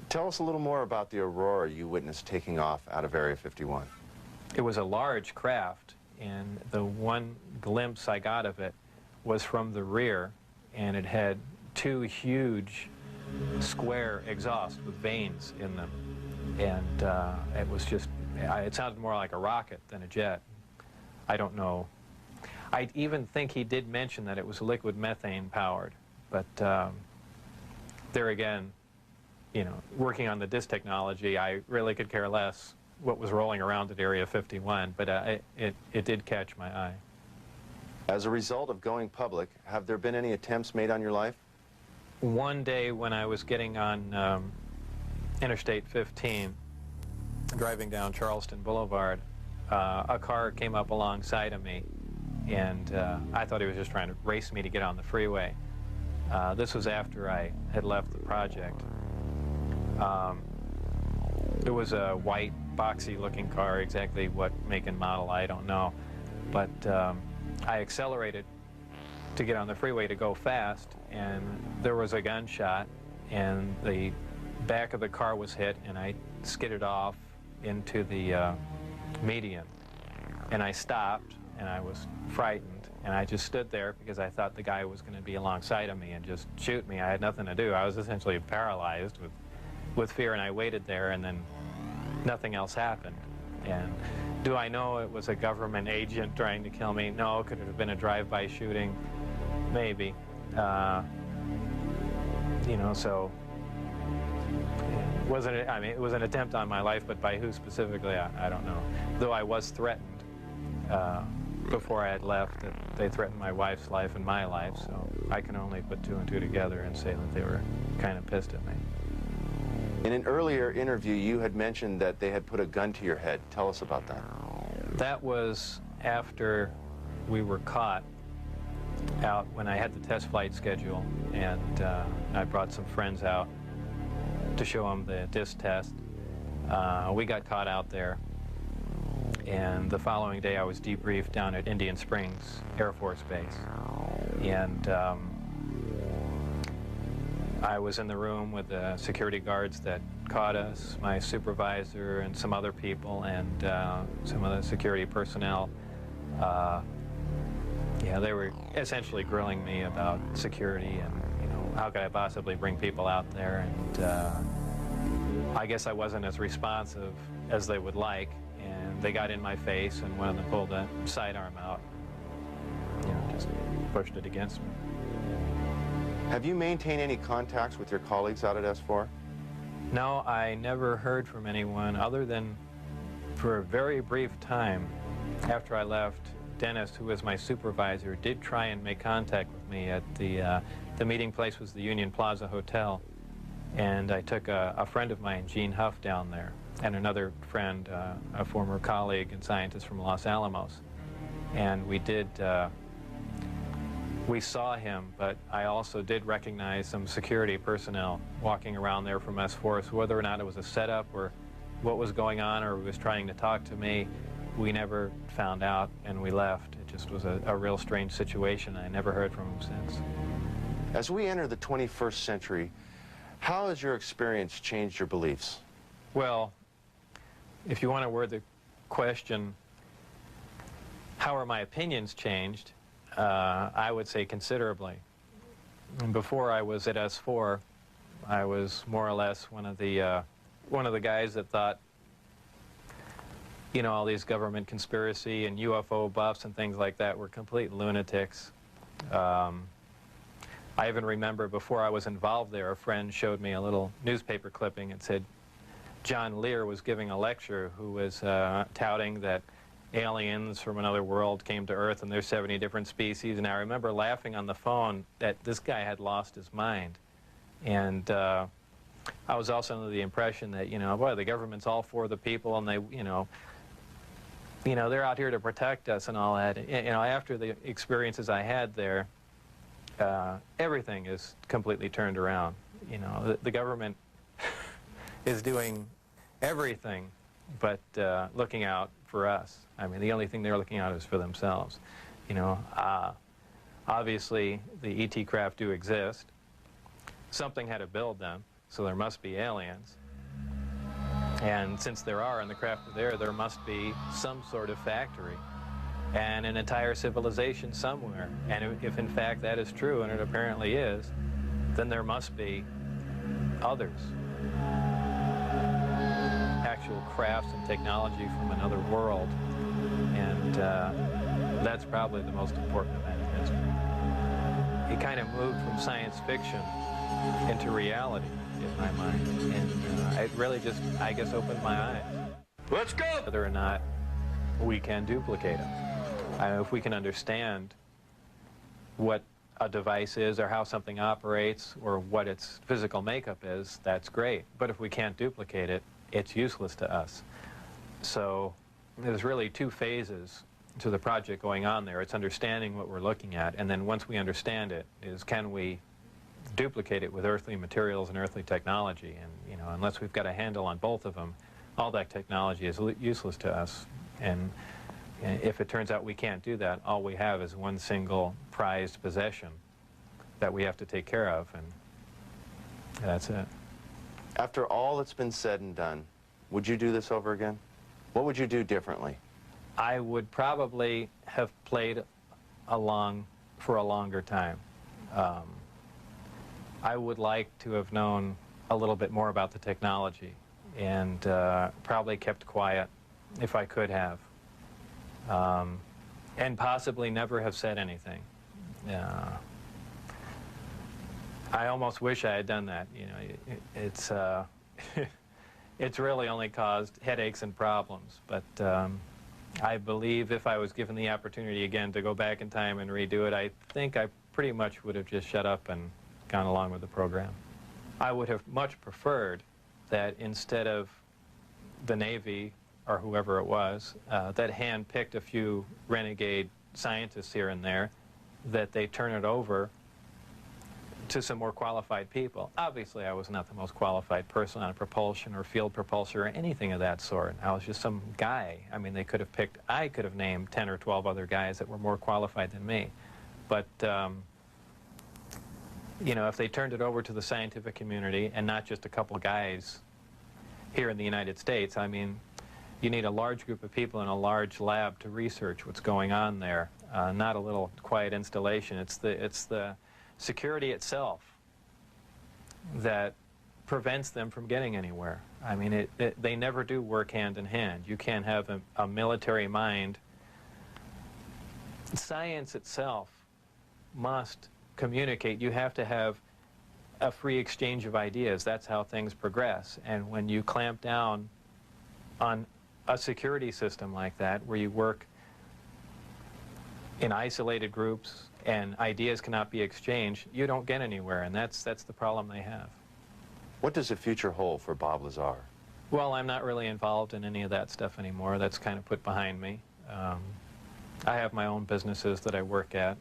Tell us a little more about the aurora you witnessed taking off out of Area 51. It was a large craft, and the one glimpse I got of it was from the rear, and it had two huge square exhausts with vanes in them. And it was just, it sounded more like a rocket than a jet. I don't know. I even think he did mention that it was liquid methane powered, but there again, you know, working on the disk technology, I really could care less what was rolling around at Area 51, but it did catch my eye. As a result of going public, have there been any attempts made on your life? One day when I was getting on Interstate 15, driving down Charleston Boulevard, a car came up alongside of me, and I thought he was just trying to race me to get on the freeway. This was after I had left the project. It was a white, boxy-looking car. Exactly what make and model, I don't know. But I accelerated to get on the freeway to go fast, and there was a gunshot, and the back of the car was hit, and I skidded off into the median. And I stopped, and I was frightened, and I just stood there because I thought the guy was going to be alongside of me and just shoot me. I had nothing to do. I was essentially paralyzed with fear, and I waited there, and then nothing else happened. And do I know it was a government agent trying to kill me? No. Could it have been a drive-by shooting? Maybe. You know, so it was an attempt on my life, but by who specifically, I don't know. Though I was threatened before I had left, that they threatened my wife's life and my life, so I can only put two and two together and say that they were kind of pissed at me. In an earlier interview, you had mentioned that they had put a gun to your head. Tell us about that. That was after we were caught out when I had the test flight schedule, and I brought some friends out to show them the disc test. We got caught out there, and the following day I was debriefed down at Indian Springs Air Force Base. And I was in the room with the security guards that caught us, my supervisor and some other people, and some other security personnel. Yeah, they were essentially grilling me about security and, you know, how could I possibly bring people out there, and I guess I wasn't as responsive as they would like, and they got in my face, and one of them pulled a sidearm out, you know, just pushed it against me. Have you maintained any contacts with your colleagues out at S4? No, I never heard from anyone other than for a very brief time after I left. Dennis, who was my supervisor, did try and make contact with me at the meeting place was the Union Plaza Hotel, And I took a friend of mine, Gene Huff, down there, and another friend, a former colleague and scientist from Los Alamos. And we saw him, but I also did recognize some security personnel walking around there from S4. So whether or not it was a setup or what was going on or he was trying to talk to me, we never found out, and we left. It just was a real strange situation. I never heard from him since. As we enter the 21st century, how has your experience changed your beliefs? Well, if you want to word the question, how are my opinions changed? I would say considerably. And before I was at S4, I was more or less one of the guys that thought, you know, all these government conspiracy and UFO buffs and things like that were complete lunatics. I even remember before I was involved there, a friend showed me a little newspaper clipping and said John Lear was giving a lecture who was touting that aliens from another world came to Earth and there's 70 different species. And I remember laughing on the phone that this guy had lost his mind. And I was also under the impression that, you know, boy, the government's all for the people and they, you know, they're out here to protect us and all that. You know, after the experiences I had there, everything is completely turned around. You know, the government is doing everything but looking out for us. I mean, the only thing they're looking out is for themselves. You know, obviously the ET craft do exist. Something had to build them, so there must be aliens. And since there are and the craft are there must be some sort of factory and an entire civilization somewhere. And if in fact that is true, and it apparently is, then there must be others. Actual crafts and technology from another world. And that's probably the most important event in history. It kind of moved from science fiction into reality in my mind. And it really just, I guess, opened my eyes. Let's go! Whether or not we can duplicate them. If we can understand what a device is or how something operates or what its physical makeup is, that's great. But if we can't duplicate it, it's useless to us. So there's really two phases to the project going on there. It's understanding what we're looking at, and then once we understand it, is can we duplicate it with earthly materials and earthly technology? And, you know, unless we've got a handle on both of them, all that technology is useless to us. And if it turns out we can't do that, all we have is one single prized possession that we have to take care of, and that's it. After all that's been said and done, would you do this over again? What would you do differently? I would probably have played along for a longer time. I would like to have known a little bit more about the technology and probably kept quiet if I could have. And possibly never have said anything. I almost wish I had done that. You know, it's it's really only caused headaches and problems. But I believe if I was given the opportunity again to go back in time and redo it, I think I pretty much would have just shut up and gone along with the program. I would have much preferred that instead of the Navy or whoever it was that hand-picked a few renegade scientists here and there, that they turn it over to some more qualified people. Obviously, I was not the most qualified person on a propulsion or field propulsor or anything of that sort. I was just some guy. I mean, they could have picked, I could have named 10 or 12 other guys that were more qualified than me. But, you know, if they turned it over to the scientific community and not just a couple guys here in the United States, I mean, you need a large group of people in a large lab to research what's going on there, not a little quiet installation. It's the security itself that prevents them from getting anywhere. I mean, they never do work hand in hand. You can't have a military mind. Science itself must communicate. You have to have a free exchange of ideas. That's how things progress. And when you clamp down on a security system like that, where you work in isolated groups and ideas cannot be exchanged, you don't get anywhere, and that's the problem they have. What does the future hold for Bob Lazar? Well, I'm not really involved in any of that stuff anymore. That's kind of put behind me. I have my own businesses that I work at,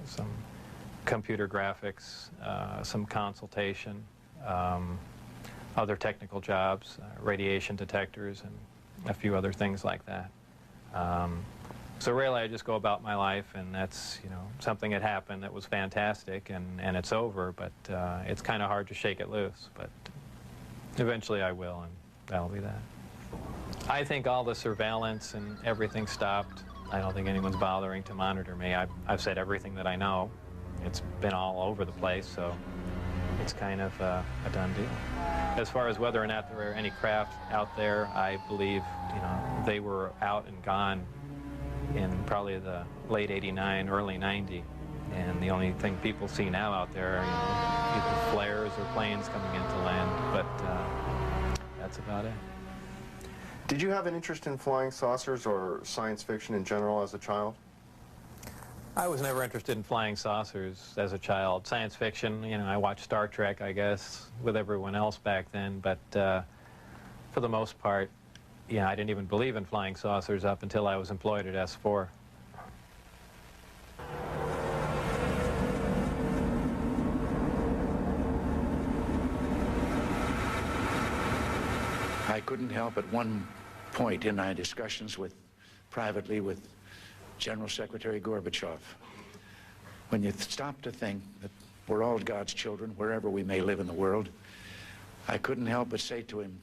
some computer graphics, some consultation, other technical jobs, radiation detectors, and a few other things like that. So really I just go about my life, and that's, you know, something that happened that was fantastic, and it's over, but it's kind of hard to shake it loose, but eventually I will, and that'll be that. I think all the surveillance and everything stopped. I don't think anyone's bothering to monitor me. I've said everything that I know. It's been all over the place, so it's kind of a done deal. As far as whether or not there are any craft out there, I believe, you know, they were out and gone in probably the late '89, early '90, and the only thing people see now out there are, you know, either flares or planes coming into land, but that's about it. Did you have an interest in flying saucers or science fiction in general as a child? I was never interested in flying saucers as a child. Science fiction, you know, I watched Star Trek, I guess, with everyone else back then, but for the most part, yeah, I didn't even believe in flying saucers up until I was employed at S4. I couldn't help at one point in my discussions privately with General Secretary Gorbachev, when you stop to think that we're all God's children, wherever we may live in the world, I couldn't help but say to him,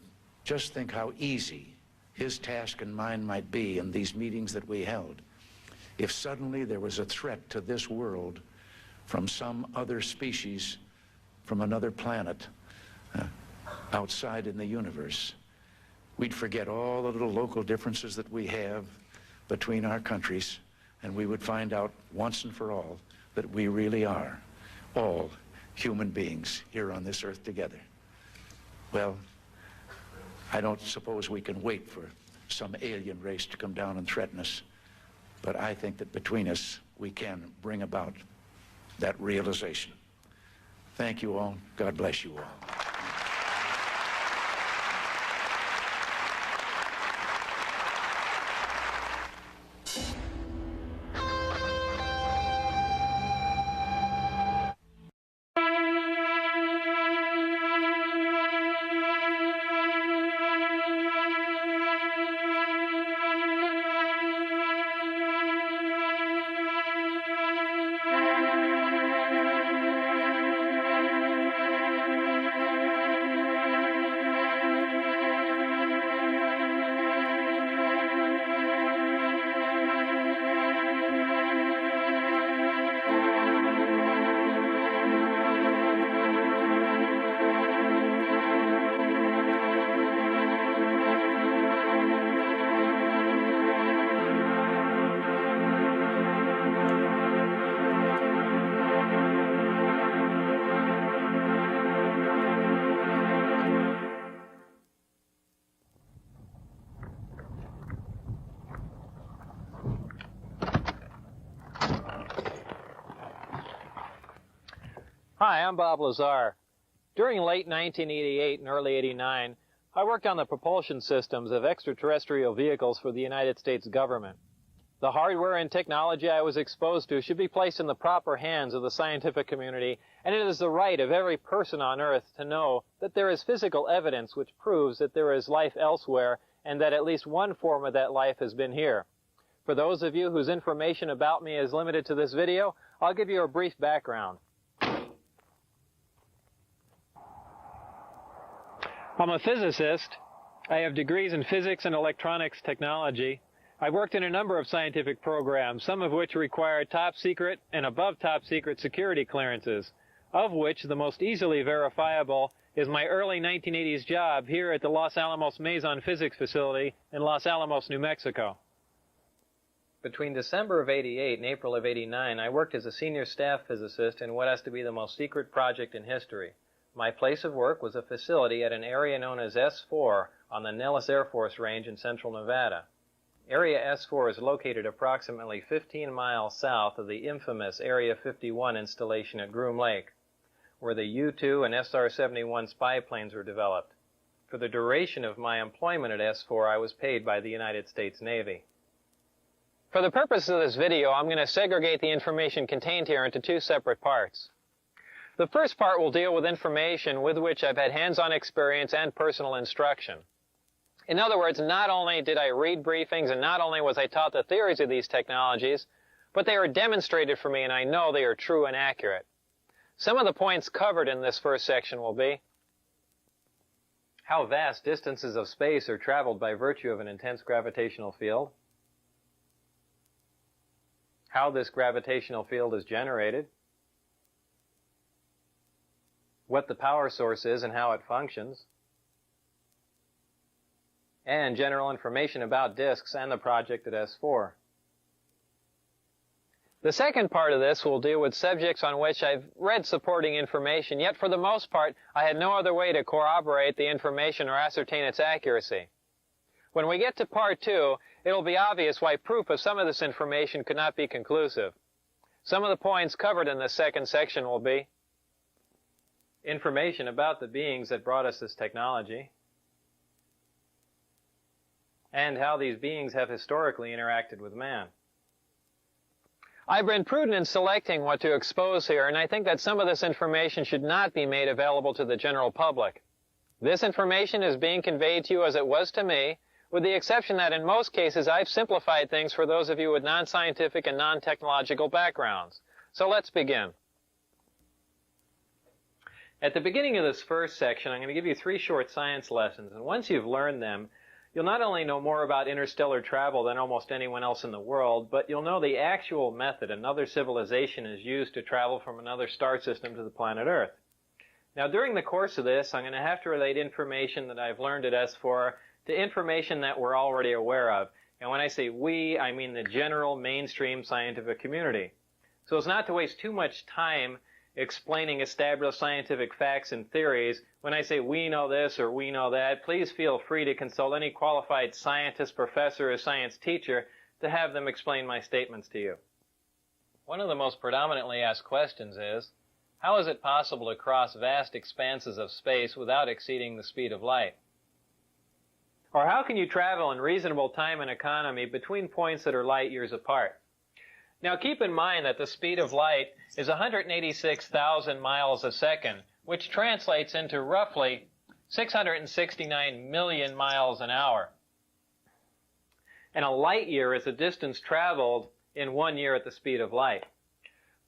just think how easy his task and mine might be in these meetings that we held if suddenly there was a threat to this world from some other species, from another planet, outside in the universe. We'd forget all the little local differences that we have between our countries, and we would find out once and for all that we really are all human beings here on this earth together. Well, I don't suppose we can wait for some alien race to come down and threaten us, but I think that between us we can bring about that realization. Thank you all. God bless you all. Hi, I'm Bob Lazar. During late 1988 and early '89, I worked on the propulsion systems of extraterrestrial vehicles for the United States government. The hardware and technology I was exposed to should be placed in the proper hands of the scientific community, and it is the right of every person on Earth to know that there is physical evidence which proves that there is life elsewhere and that at least one form of that life has been here. For those of you whose information about me is limited to this video, I'll give you a brief background. I'm a physicist. I have degrees in physics and electronics technology. I worked in a number of scientific programs, some of which required top secret and above top secret security clearances, of which the most easily verifiable is my early 1980s job here at the Los Alamos Mason Physics Facility in Los Alamos, New Mexico. Between December of '88 and April of '89, I worked as a senior staff physicist in what has to be the most secret project in history. My place of work was a facility at an area known as S4 on the Nellis Air Force Range in central Nevada. Area S4 is located approximately 15 miles south of the infamous Area 51 installation at Groom Lake. where the U-2 and SR-71 spy planes were developed. For the duration of my employment at S4, I was paid by the United States Navy. For the purpose of this video, I'm going to segregate the information contained here into two separate parts. The first part will deal with information with which I've had hands-on experience and personal instruction. In other words, not only did I read briefings and not only was I taught the theories of these technologies, but they are demonstrated for me and I know they are true and accurate. Some of the points covered in this first section will be how vast distances of space are traveled by virtue of an intense gravitational field, how this gravitational field is generated, what the power source is and how it functions, and general information about disks and the project at S4. The second part of this will deal with subjects on which I've read supporting information, yet for the most part, I had no other way to corroborate the information or ascertain its accuracy. When we get to part 2, it'll be obvious why proof of some of this information could not be conclusive. Some of the points covered in this second section will be information about the beings that brought us this technology, and how these beings have historically interacted with man. I've been prudent in selecting what to expose here, and I think that some of this information should not be made available to the general public. This information is being conveyed to you as it was to me, with the exception that in most cases I've simplified things for those of you with non-scientific and non-technological backgrounds. So let's begin. At the beginning of this first section, I'm going to give you 3 short science lessons, and once you've learned them, you'll not only know more about interstellar travel than almost anyone else in the world, but you'll know the actual method another civilization has used to travel from another star system to the planet Earth. Now, during the course of this, I'm going to have to relate information that I've learned at S4 to information that we're already aware of. And when I say we, I mean the general mainstream scientific community. So as not to waste too much time explaining established scientific facts and theories, when I say we know this or we know that, please feel free to consult any qualified scientist, professor, or science teacher to have them explain my statements to you. One of the most predominantly asked questions is, how is it possible to cross vast expanses of space without exceeding the speed of light? Or how can you travel in reasonable time and economy between points that are light years apart? Now keep in mind that the speed of light is 186,000 miles a second, which translates into roughly 669 million miles an hour. And a light year is a distance traveled in 1 year at the speed of light.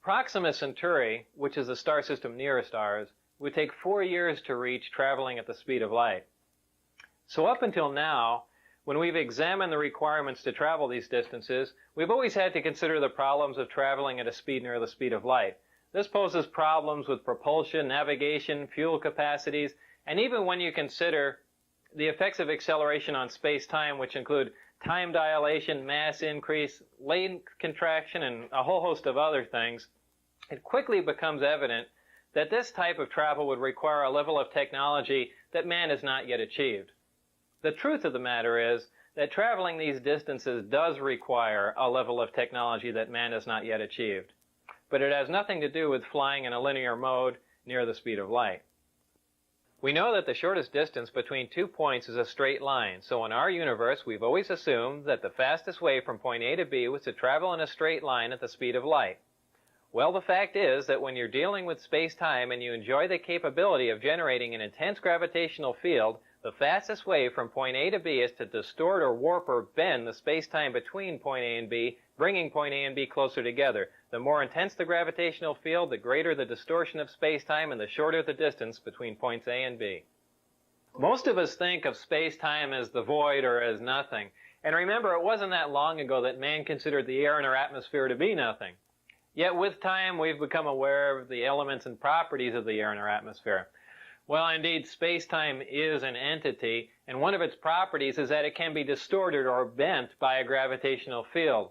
Proxima Centauri, which is the star system nearest ours, would take 4 years to reach traveling at the speed of light. So up until now, when we've examined the requirements to travel these distances, we've always had to consider the problems of traveling at a speed near the speed of light. This poses problems with propulsion, navigation, fuel capacities, and even when you consider the effects of acceleration on space-time, which include time dilation, mass increase, length contraction, and a whole host of other things, it quickly becomes evident that this type of travel would require a level of technology that man has not yet achieved. The truth of the matter is that traveling these distances does require a level of technology that man has not yet achieved. But it has nothing to do with flying in a linear mode near the speed of light. We know that the shortest distance between 2 points is a straight line, so in our universe we've always assumed that the fastest way from point A to B was to travel in a straight line at the speed of light. Well, the fact is that when you're dealing with space-time and you enjoy the capability of generating an intense gravitational field, the fastest way from point A to B is to distort or warp or bend the space-time between point A and B, bringing point A and B closer together. The more intense the gravitational field, the greater the distortion of space-time and the shorter the distance between points A and B. Most of us think of space-time as the void or as nothing. And remember, it wasn't that long ago that man considered the air in our atmosphere to be nothing. Yet with time, we've become aware of the elements and properties of the air in our atmosphere. Well, indeed, space-time is an entity, and one of its properties is that it can be distorted or bent by a gravitational field.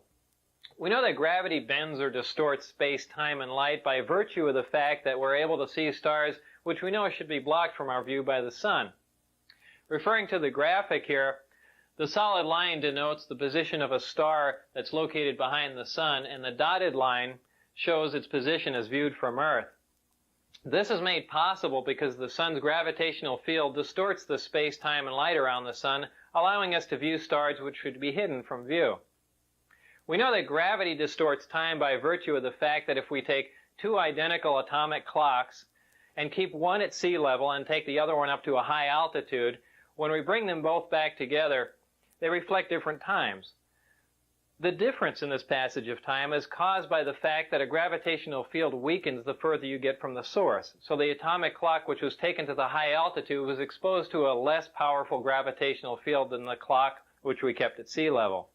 We know that gravity bends or distorts space-time and light by virtue of the fact that we're able to see stars which we know should be blocked from our view by the sun. Referring to the graphic here, the solid line denotes the position of a star that's located behind the sun, and the dotted line shows its position as viewed from Earth. This is made possible because the sun's gravitational field distorts the space, time, and light around the sun, allowing us to view stars which should be hidden from view. We know that gravity distorts time by virtue of the fact that if we take two identical atomic clocks and keep one at sea level and take the other one up to a high altitude, when we bring them both back together, they reflect different times. The difference in this passage of time is caused by the fact that a gravitational field weakens the further you get from the source. So the atomic clock which was taken to the high altitude was exposed to a less powerful gravitational field than the clock which we kept at sea level.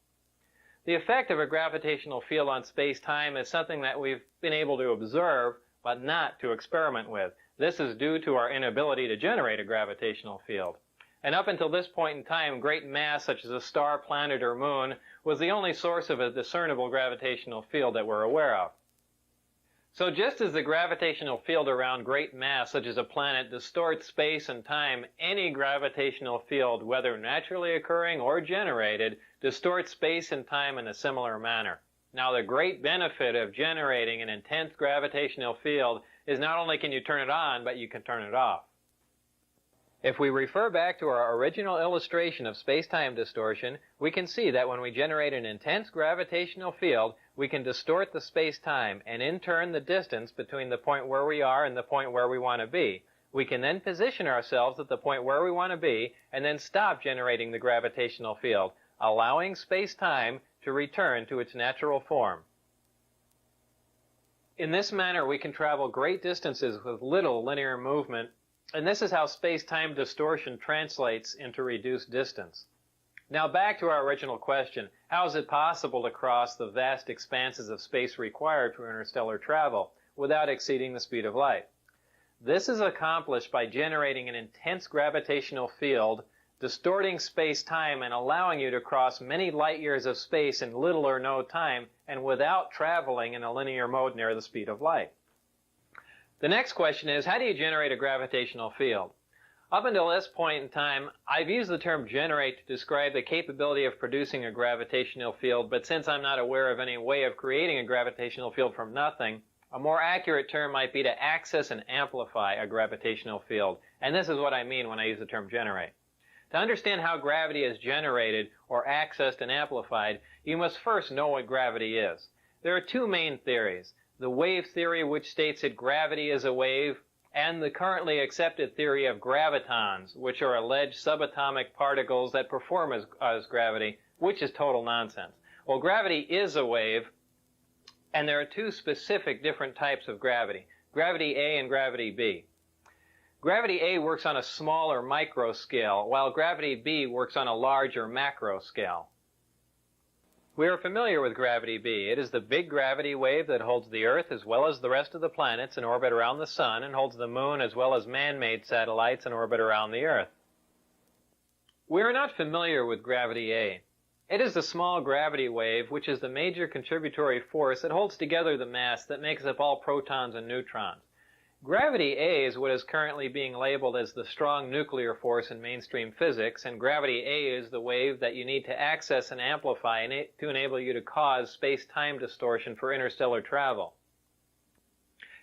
The effect of a gravitational field on space-time is something that we've been able to observe, but not to experiment with. This is due to our inability to generate a gravitational field. And up until this point in time, great mass such as a star, planet, or moon was the only source of a discernible gravitational field that we're aware of. So just as the gravitational field around great mass such as a planet distorts space and time, any gravitational field, whether naturally occurring or generated, distorts space and time in a similar manner. Now the great benefit of generating an intense gravitational field is not only can you turn it on, but you can turn it off. If we refer back to our original illustration of space-time distortion, we can see that when we generate an intense gravitational field, we can distort the space-time and in turn the distance between the point where we are and the point where we want to be. We can then position ourselves at the point where we want to be and then stop generating the gravitational field, allowing space-time to return to its natural form. In this manner, we can travel great distances with little linear movement, and this is how space-time distortion translates into reduced distance. Now back to our original question, how is it possible to cross the vast expanses of space required for interstellar travel without exceeding the speed of light? This is accomplished by generating an intense gravitational field, distorting space-time and allowing you to cross many light years of space in little or no time and without traveling in a linear mode near the speed of light. The next question is, how do you generate a gravitational field? Up until this point in time, I've used the term generate to describe the capability of producing a gravitational field, but since I'm not aware of any way of creating a gravitational field from nothing, a more accurate term might be to access and amplify a gravitational field. And this is what I mean when I use the term generate. To understand how gravity is generated or accessed and amplified, you must first know what gravity is. There are two main theories. The wave theory, which states that gravity is a wave, and the currently accepted theory of gravitons, which are alleged subatomic particles that perform as gravity, which is total nonsense. Well, gravity is a wave, and there are two specific different types of gravity, gravity A and gravity B. Gravity A works on a smaller micro scale, while gravity B works on a larger macro scale. We are familiar with gravity B. It is the big gravity wave that holds the Earth as well as the rest of the planets in orbit around the Sun and holds the Moon as well as man-made satellites in orbit around the Earth. We are not familiar with gravity A. It is the small gravity wave which is the major contributory force that holds together the mass that makes up all protons and neutrons. Gravity A is what is currently being labeled as the strong nuclear force in mainstream physics, and gravity A is the wave that you need to access and amplify to enable you to cause space-time distortion for interstellar travel.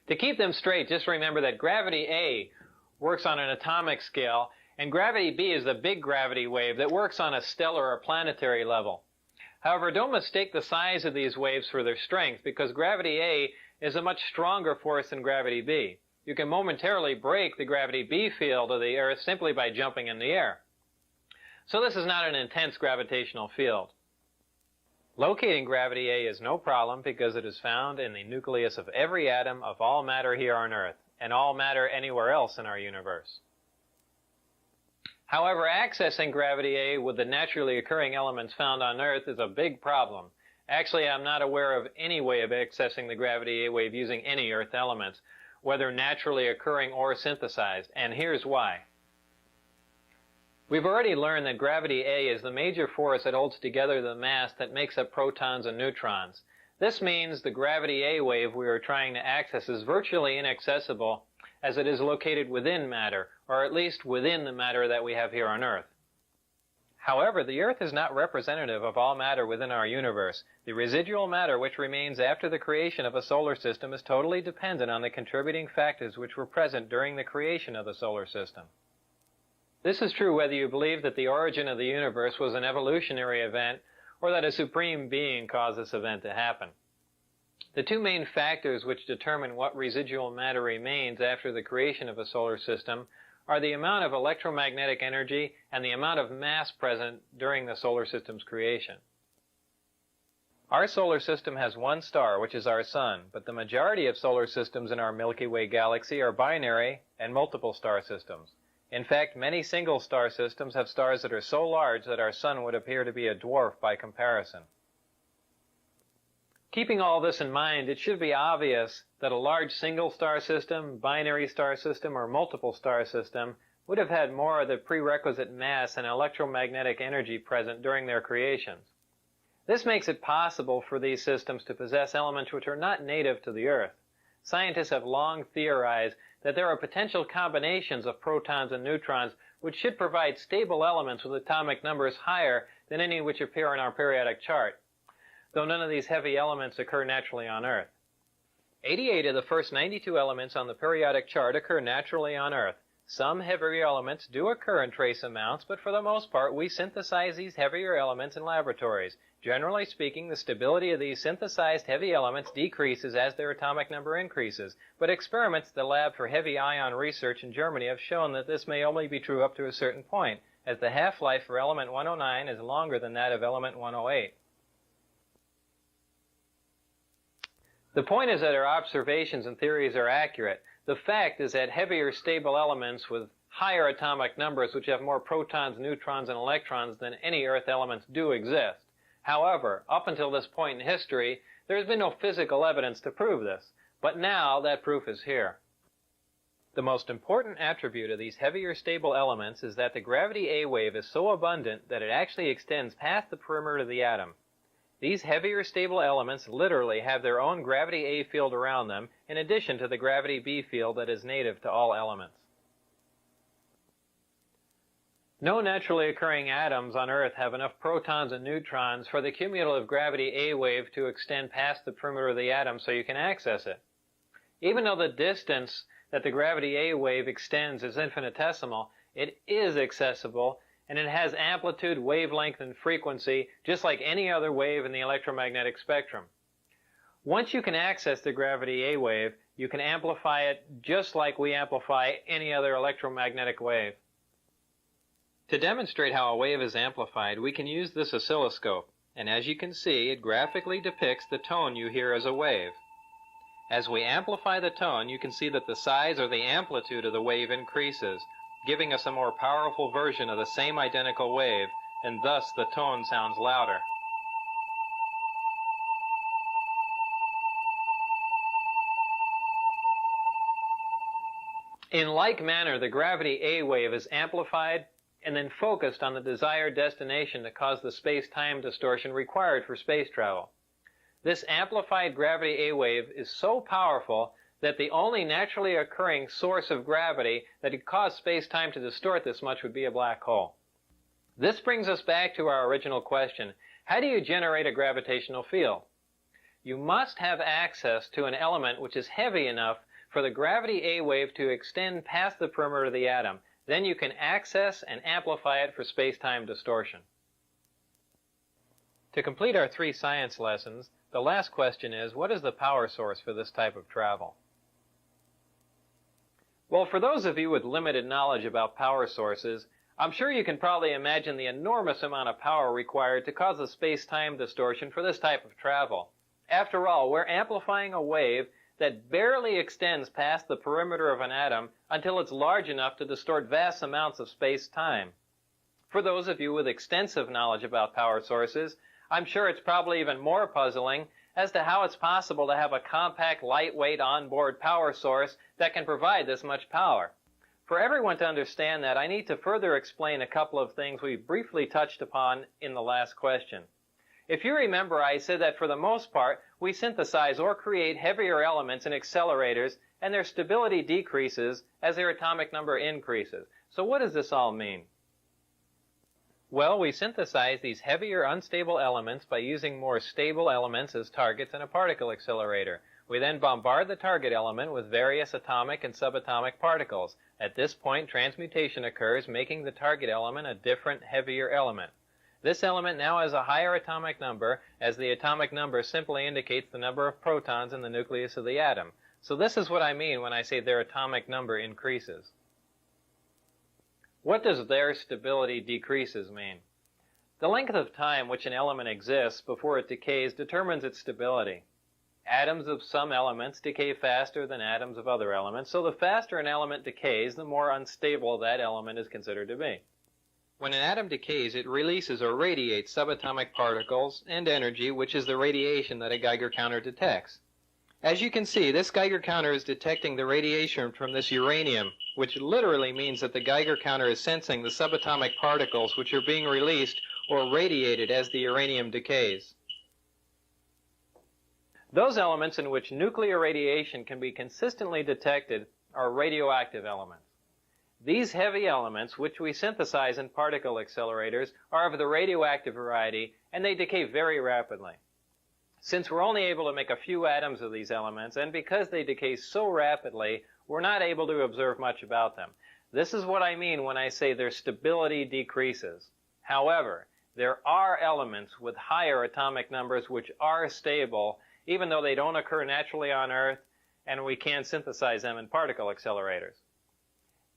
To keep them straight, just remember that gravity A works on an atomic scale, and gravity B is the big gravity wave that works on a stellar or planetary level. However, don't mistake the size of these waves for their strength, because gravity A is a much stronger force than gravity B. You can momentarily break the gravity B field of the Earth simply by jumping in the air. So this is not an intense gravitational field. Locating gravity A is no problem because it is found in the nucleus of every atom of all matter here on Earth, and all matter anywhere else in our universe. However, accessing gravity A with the naturally occurring elements found on Earth is a big problem. Actually, I'm not aware of any way of accessing the gravity A wave using any Earth elements, whether naturally occurring or synthesized, and here's why. We've already learned that gravity A is the major force that holds together the mass that makes up protons and neutrons. This means the gravity A wave we are trying to access is virtually inaccessible as it is located within matter, or at least within the matter that we have here on Earth. However, the Earth is not representative of all matter within our universe. The residual matter which remains after the creation of a solar system is totally dependent on the contributing factors which were present during the creation of the solar system. This is true whether you believe that the origin of the universe was an evolutionary event or that a supreme being caused this event to happen. The two main factors which determine what residual matter remains after the creation of a solar system are the amount of electromagnetic energy and the amount of mass present during the solar system's creation. Our solar system has one star, which is our sun, but the majority of solar systems in our Milky Way galaxy are binary and multiple star systems. In fact, many single star systems have stars that are so large that our sun would appear to be a dwarf by comparison. Keeping all this in mind, it should be obvious that a large single star system, binary star system, or multiple star system would have had more of the prerequisite mass and electromagnetic energy present during their creations. This makes it possible for these systems to possess elements which are not native to the Earth. Scientists have long theorized that there are potential combinations of protons and neutrons which should provide stable elements with atomic numbers higher than any which appear in our periodic chart, though none of these heavy elements occur naturally on Earth. 88 of the first 92 elements on the periodic chart occur naturally on Earth. Some heavier elements do occur in trace amounts, but for the most part we synthesize these heavier elements in laboratories. Generally speaking, the stability of these synthesized heavy elements decreases as their atomic number increases, but experiments at the Lab for Heavy Ion Research in Germany have shown that this may only be true up to a certain point, as the half-life for element 109 is longer than that of element 108. The point is that our observations and theories are accurate. The fact is that heavier stable elements with higher atomic numbers which have more protons, neutrons, and electrons than any Earth elements do exist. However, up until this point in history, there has been no physical evidence to prove this. But now that proof is here. The most important attribute of these heavier stable elements is that the gravity A wave is so abundant that it actually extends past the perimeter of the atom. These heavier stable elements literally have their own gravity A field around them, in addition to the gravity B field that is native to all elements. No naturally occurring atoms on Earth have enough protons and neutrons for the cumulative gravity A wave to extend past the perimeter of the atom so you can access it. Even though the distance that the gravity A wave extends is infinitesimal, it is accessible, and it has amplitude, wavelength, and frequency just like any other wave in the electromagnetic spectrum. Once you can access the gravity A wave, you can amplify it just like we amplify any other electromagnetic wave. To demonstrate how a wave is amplified, we can use this oscilloscope, and as you can see, it graphically depicts the tone you hear as a wave. As we amplify the tone, you can see that the size or the amplitude of the wave increases, giving us a more powerful version of the same identical wave, and thus the tone sounds louder. In like manner, the gravity A wave is amplified and then focused on the desired destination to cause the space-time distortion required for space travel. This amplified gravity A wave is so powerful that the only naturally occurring source of gravity that could cause space-time to distort this much would be a black hole. This brings us back to our original question: how do you generate a gravitational field? You must have access to an element which is heavy enough for the gravity A wave to extend past the perimeter of the atom. Then you can access and amplify it for space-time distortion. To complete our 3 science lessons, the last question is, what is the power source for this type of travel? Well, for those of you with limited knowledge about power sources, I'm sure you can probably imagine the enormous amount of power required to cause a space-time distortion for this type of travel. After all, we're amplifying a wave that barely extends past the perimeter of an atom until it's large enough to distort vast amounts of space-time. For those of you with extensive knowledge about power sources, I'm sure it's probably even more puzzling as to how it's possible to have a compact, lightweight, onboard power source that can provide this much power. For everyone to understand that, I need to further explain a couple of things we briefly touched upon in the last question. If you remember, I said that for the most part, we synthesize or create heavier elements in accelerators, and their stability decreases as their atomic number increases. So what does this all mean? Well, we synthesize these heavier, unstable elements by using more stable elements as targets in a particle accelerator. We then bombard the target element with various atomic and subatomic particles. At this point, transmutation occurs, making the target element a different, heavier element. This element now has a higher atomic number, as the atomic number simply indicates the number of protons in the nucleus of the atom. So this is what I mean when I say their atomic number increases. What does their stability decreases mean? The length of time which an element exists before it decays determines its stability. Atoms of some elements decay faster than atoms of other elements, so the faster an element decays, the more unstable that element is considered to be. When an atom decays, it releases or radiates subatomic particles and energy, which is the radiation that a Geiger counter detects. As you can see, this Geiger counter is detecting the radiation from this uranium, which literally means that the Geiger counter is sensing the subatomic particles which are being released or radiated as the uranium decays. Those elements in which nuclear radiation can be consistently detected are radioactive elements. These heavy elements, which we synthesize in particle accelerators, are of the radioactive variety, and they decay very rapidly. Since we're only able to make a few atoms of these elements, and because they decay so rapidly, we're not able to observe much about them. This is what I mean when I say their stability decreases. However, there are elements with higher atomic numbers which are stable, even though they don't occur naturally on Earth, and we can synthesize them in particle accelerators.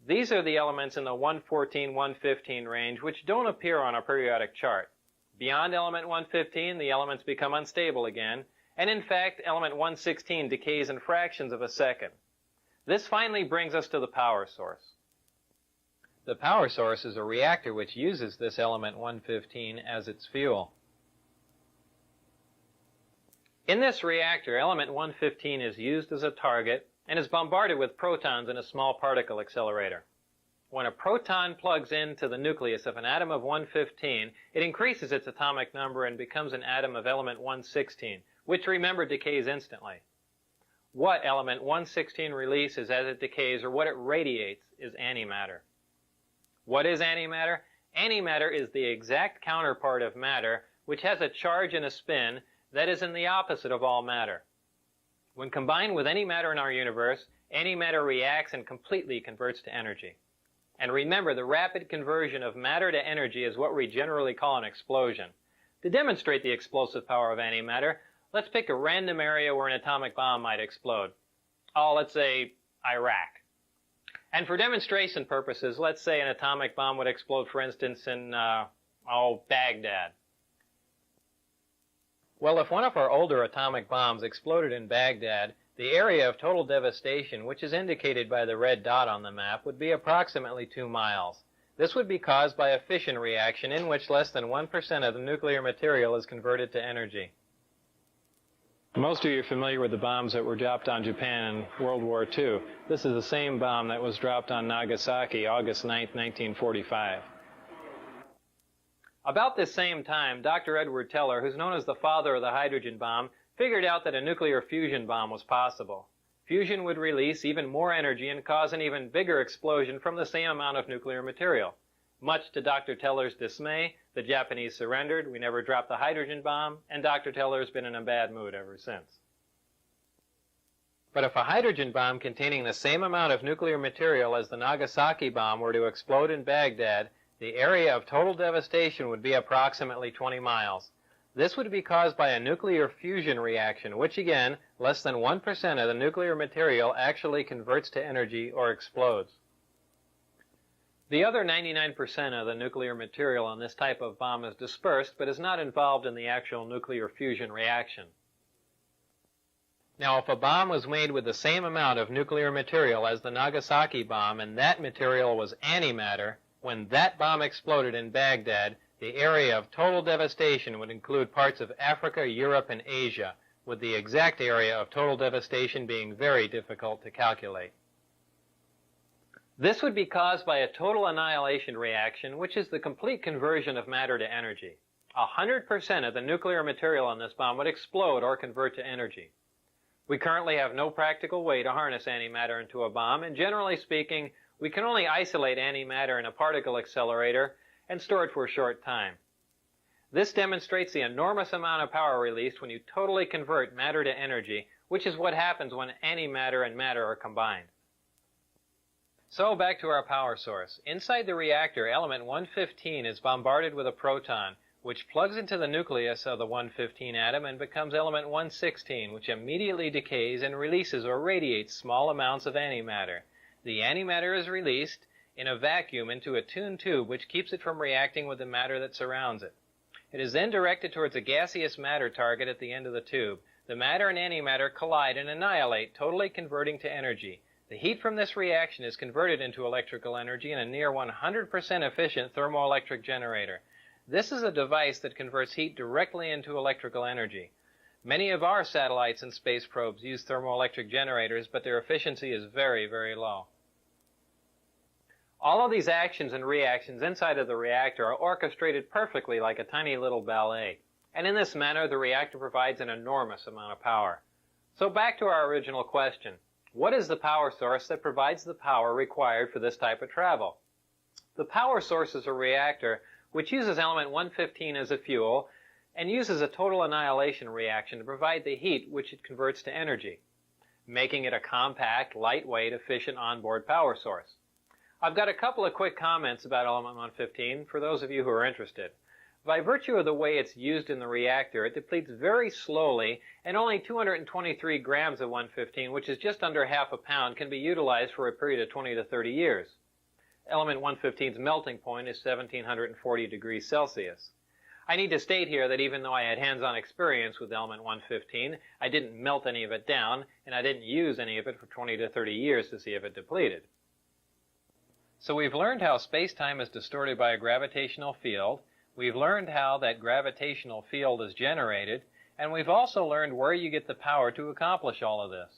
These are the elements in the 114, 115 range which don't appear on a periodic chart. Beyond element 115, the elements become unstable again, and in fact, element 116 decays in fractions of a second. This finally brings us to the power source. The power source is a reactor which uses this element 115 as its fuel. In this reactor, element 115 is used as a target and is bombarded with protons in a small particle accelerator. When a proton plugs into the nucleus of an atom of 115, it increases its atomic number and becomes an atom of element 116, which, remember, decays instantly. What element 116 releases as it decays, or what it radiates, is antimatter. What is antimatter? Antimatter is the exact counterpart of matter, which has a charge and a spin that is in the opposite of all matter. When combined with any matter in our universe, antimatter reacts and completely converts to energy. And remember, the rapid conversion of matter to energy is what we generally call an explosion. To demonstrate the explosive power of antimatter, let's pick a random area where an atomic bomb might explode. Oh, let's say Iraq. And for demonstration purposes, let's say an atomic bomb would explode, for instance, in, Baghdad. Well, if one of our older atomic bombs exploded in Baghdad, the area of total devastation, which is indicated by the red dot on the map, would be approximately 2 miles. This would be caused by a fission reaction in which less than 1% of the nuclear material is converted to energy. Most of you are familiar with the bombs that were dropped on Japan in World War II. This is the same bomb that was dropped on Nagasaki August 9, 1945. About this same time, Dr. Edward Teller, who's known as the father of the hydrogen bomb, figured out that a nuclear fusion bomb was possible. Fusion would release even more energy and cause an even bigger explosion from the same amount of nuclear material. Much to Dr. Teller's dismay, the Japanese surrendered, we never dropped the hydrogen bomb, and Dr. Teller's been in a bad mood ever since. But if a hydrogen bomb containing the same amount of nuclear material as the Nagasaki bomb were to explode in Baghdad, the area of total devastation would be approximately 20 miles. This would be caused by a nuclear fusion reaction, which again, less than 1% of the nuclear material actually converts to energy or explodes. The other 99% of the nuclear material on this type of bomb is dispersed, but is not involved in the actual nuclear fusion reaction. Now, if a bomb was made with the same amount of nuclear material as the Nagasaki bomb, and that material was antimatter, when that bomb exploded in Baghdad, the area of total devastation would include parts of Africa, Europe, and Asia, with the exact area of total devastation being very difficult to calculate. This would be caused by a total annihilation reaction, which is the complete conversion of matter to energy. 100% of the nuclear material on this bomb would explode or convert to energy. We currently have no practical way to harness antimatter into a bomb, and generally speaking, we can only isolate antimatter in a particle accelerator, and store it for a short time. This demonstrates the enormous amount of power released when you totally convert matter to energy, which is what happens when antimatter and matter are combined. So back to our power source. Inside the reactor, element 115 is bombarded with a proton, which plugs into the nucleus of the 115 atom and becomes element 116, which immediately decays and releases or radiates small amounts of antimatter. The antimatter is released in a vacuum into a tuned tube, which keeps it from reacting with the matter that surrounds it. It is then directed towards a gaseous matter target at the end of the tube. The matter and antimatter collide and annihilate, totally converting to energy. The heat from this reaction is converted into electrical energy in a near 100% efficient thermoelectric generator. This is a device that converts heat directly into electrical energy. Many of our satellites and space probes use thermoelectric generators, but their efficiency is very, very low. All of these actions and reactions inside of the reactor are orchestrated perfectly like a tiny little ballet. And in this manner, the reactor provides an enormous amount of power. So back to our original question. What is the power source that provides the power required for this type of travel? The power source is a reactor which uses element 115 as a fuel and uses a total annihilation reaction to provide the heat which it converts to energy, making it a compact, lightweight, efficient onboard power source. I've got a couple of quick comments about element 115 for those of you who are interested. By virtue of the way it's used in the reactor, it depletes very slowly, and only 223 grams of 115, which is just under half a pound, can be utilized for a period of 20 to 30 years. Element 115's melting point is 1740 degrees Celsius. I need to state here that even though I had hands-on experience with element 115, I didn't melt any of it down, and I didn't use any of it for 20 to 30 years to see if it depleted. So we've learned how space-time is distorted by a gravitational field. We've learned how that gravitational field is generated, and we've also learned where you get the power to accomplish all of this.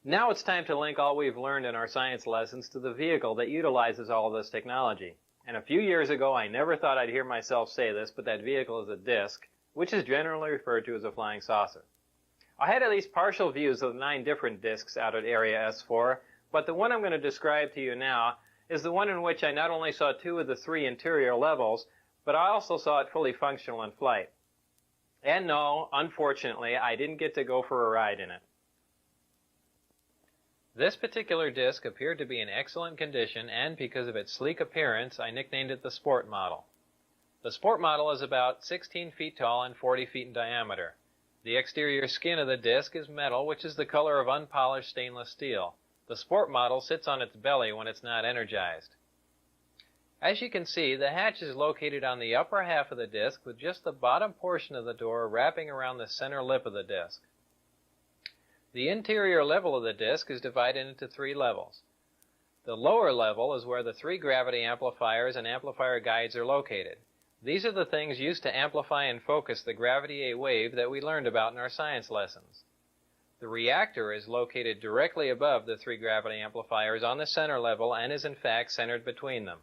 Now it's time to link all we've learned in our science lessons to the vehicle that utilizes all of this technology. And a few years ago, I never thought I'd hear myself say this, but that vehicle is a disk, which is generally referred to as a flying saucer. I had at least partial views of the 9 different disks out at Area S4, but the one I'm going to describe to you now is the one in which I not only saw 2 of the 3 interior levels, but I also saw it fully functional in flight. And no, unfortunately, I didn't get to go for a ride in it. This particular disc appeared to be in excellent condition, and because of its sleek appearance, I nicknamed it the Sport Model. The Sport Model is about 16 feet tall and 40 feet in diameter. The exterior skin of the disc is metal, which is the color of unpolished stainless steel. The Sport Model sits on its belly when it's not energized. As you can see, the hatch is located on the upper half of the disc with just the bottom portion of the door wrapping around the center lip of the disc. The interior level of the disc is divided into 3 levels. The lower level is where the 3 gravity amplifiers and amplifier guides are located. These are the things used to amplify and focus the gravity wave that we learned about in our science lessons. The reactor is located directly above the 3 gravity amplifiers on the center level and is in fact centered between them.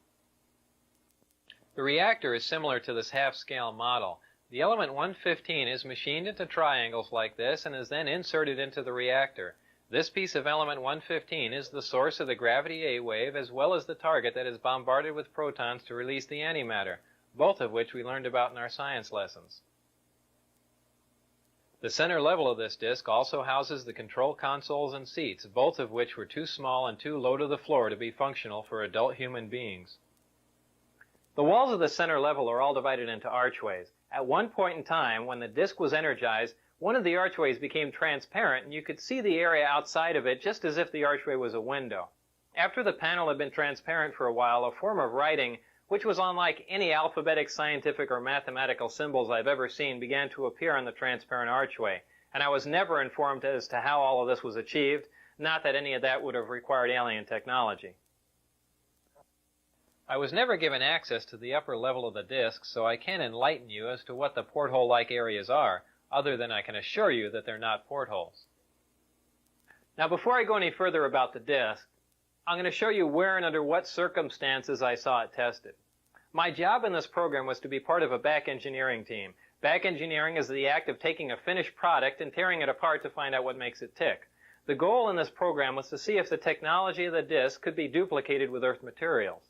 The reactor is similar to this half-scale model. The element 115 is machined into triangles like this and is then inserted into the reactor. This piece of element 115 is the source of the gravity A wave as well as the target that is bombarded with protons to release the antimatter, both of which we learned about in our science lessons. The center level of this disc also houses the control consoles and seats, both of which were too small and too low to the floor to be functional for adult human beings. The walls of the center level are all divided into archways. At one point in time, when the disc was energized, one of the archways became transparent and you could see the area outside of it just as if the archway was a window. After the panel had been transparent for a while, a form of writing, which was unlike any alphabetic, scientific, or mathematical symbols I've ever seen, began to appear on the transparent archway. And I was never informed as to how all of this was achieved, not that any of that would have required alien technology. I was never given access to the upper level of the disc, so I can't enlighten you as to what the porthole-like areas are, other than I can assure you that they're not portholes. Now, before I go any further about the disc, I'm going to show you where and under what circumstances I saw it tested. My job in this program was to be part of a back engineering team. Back engineering is the act of taking a finished product and tearing it apart to find out what makes it tick. The goal in this program was to see if the technology of the disc could be duplicated with Earth materials.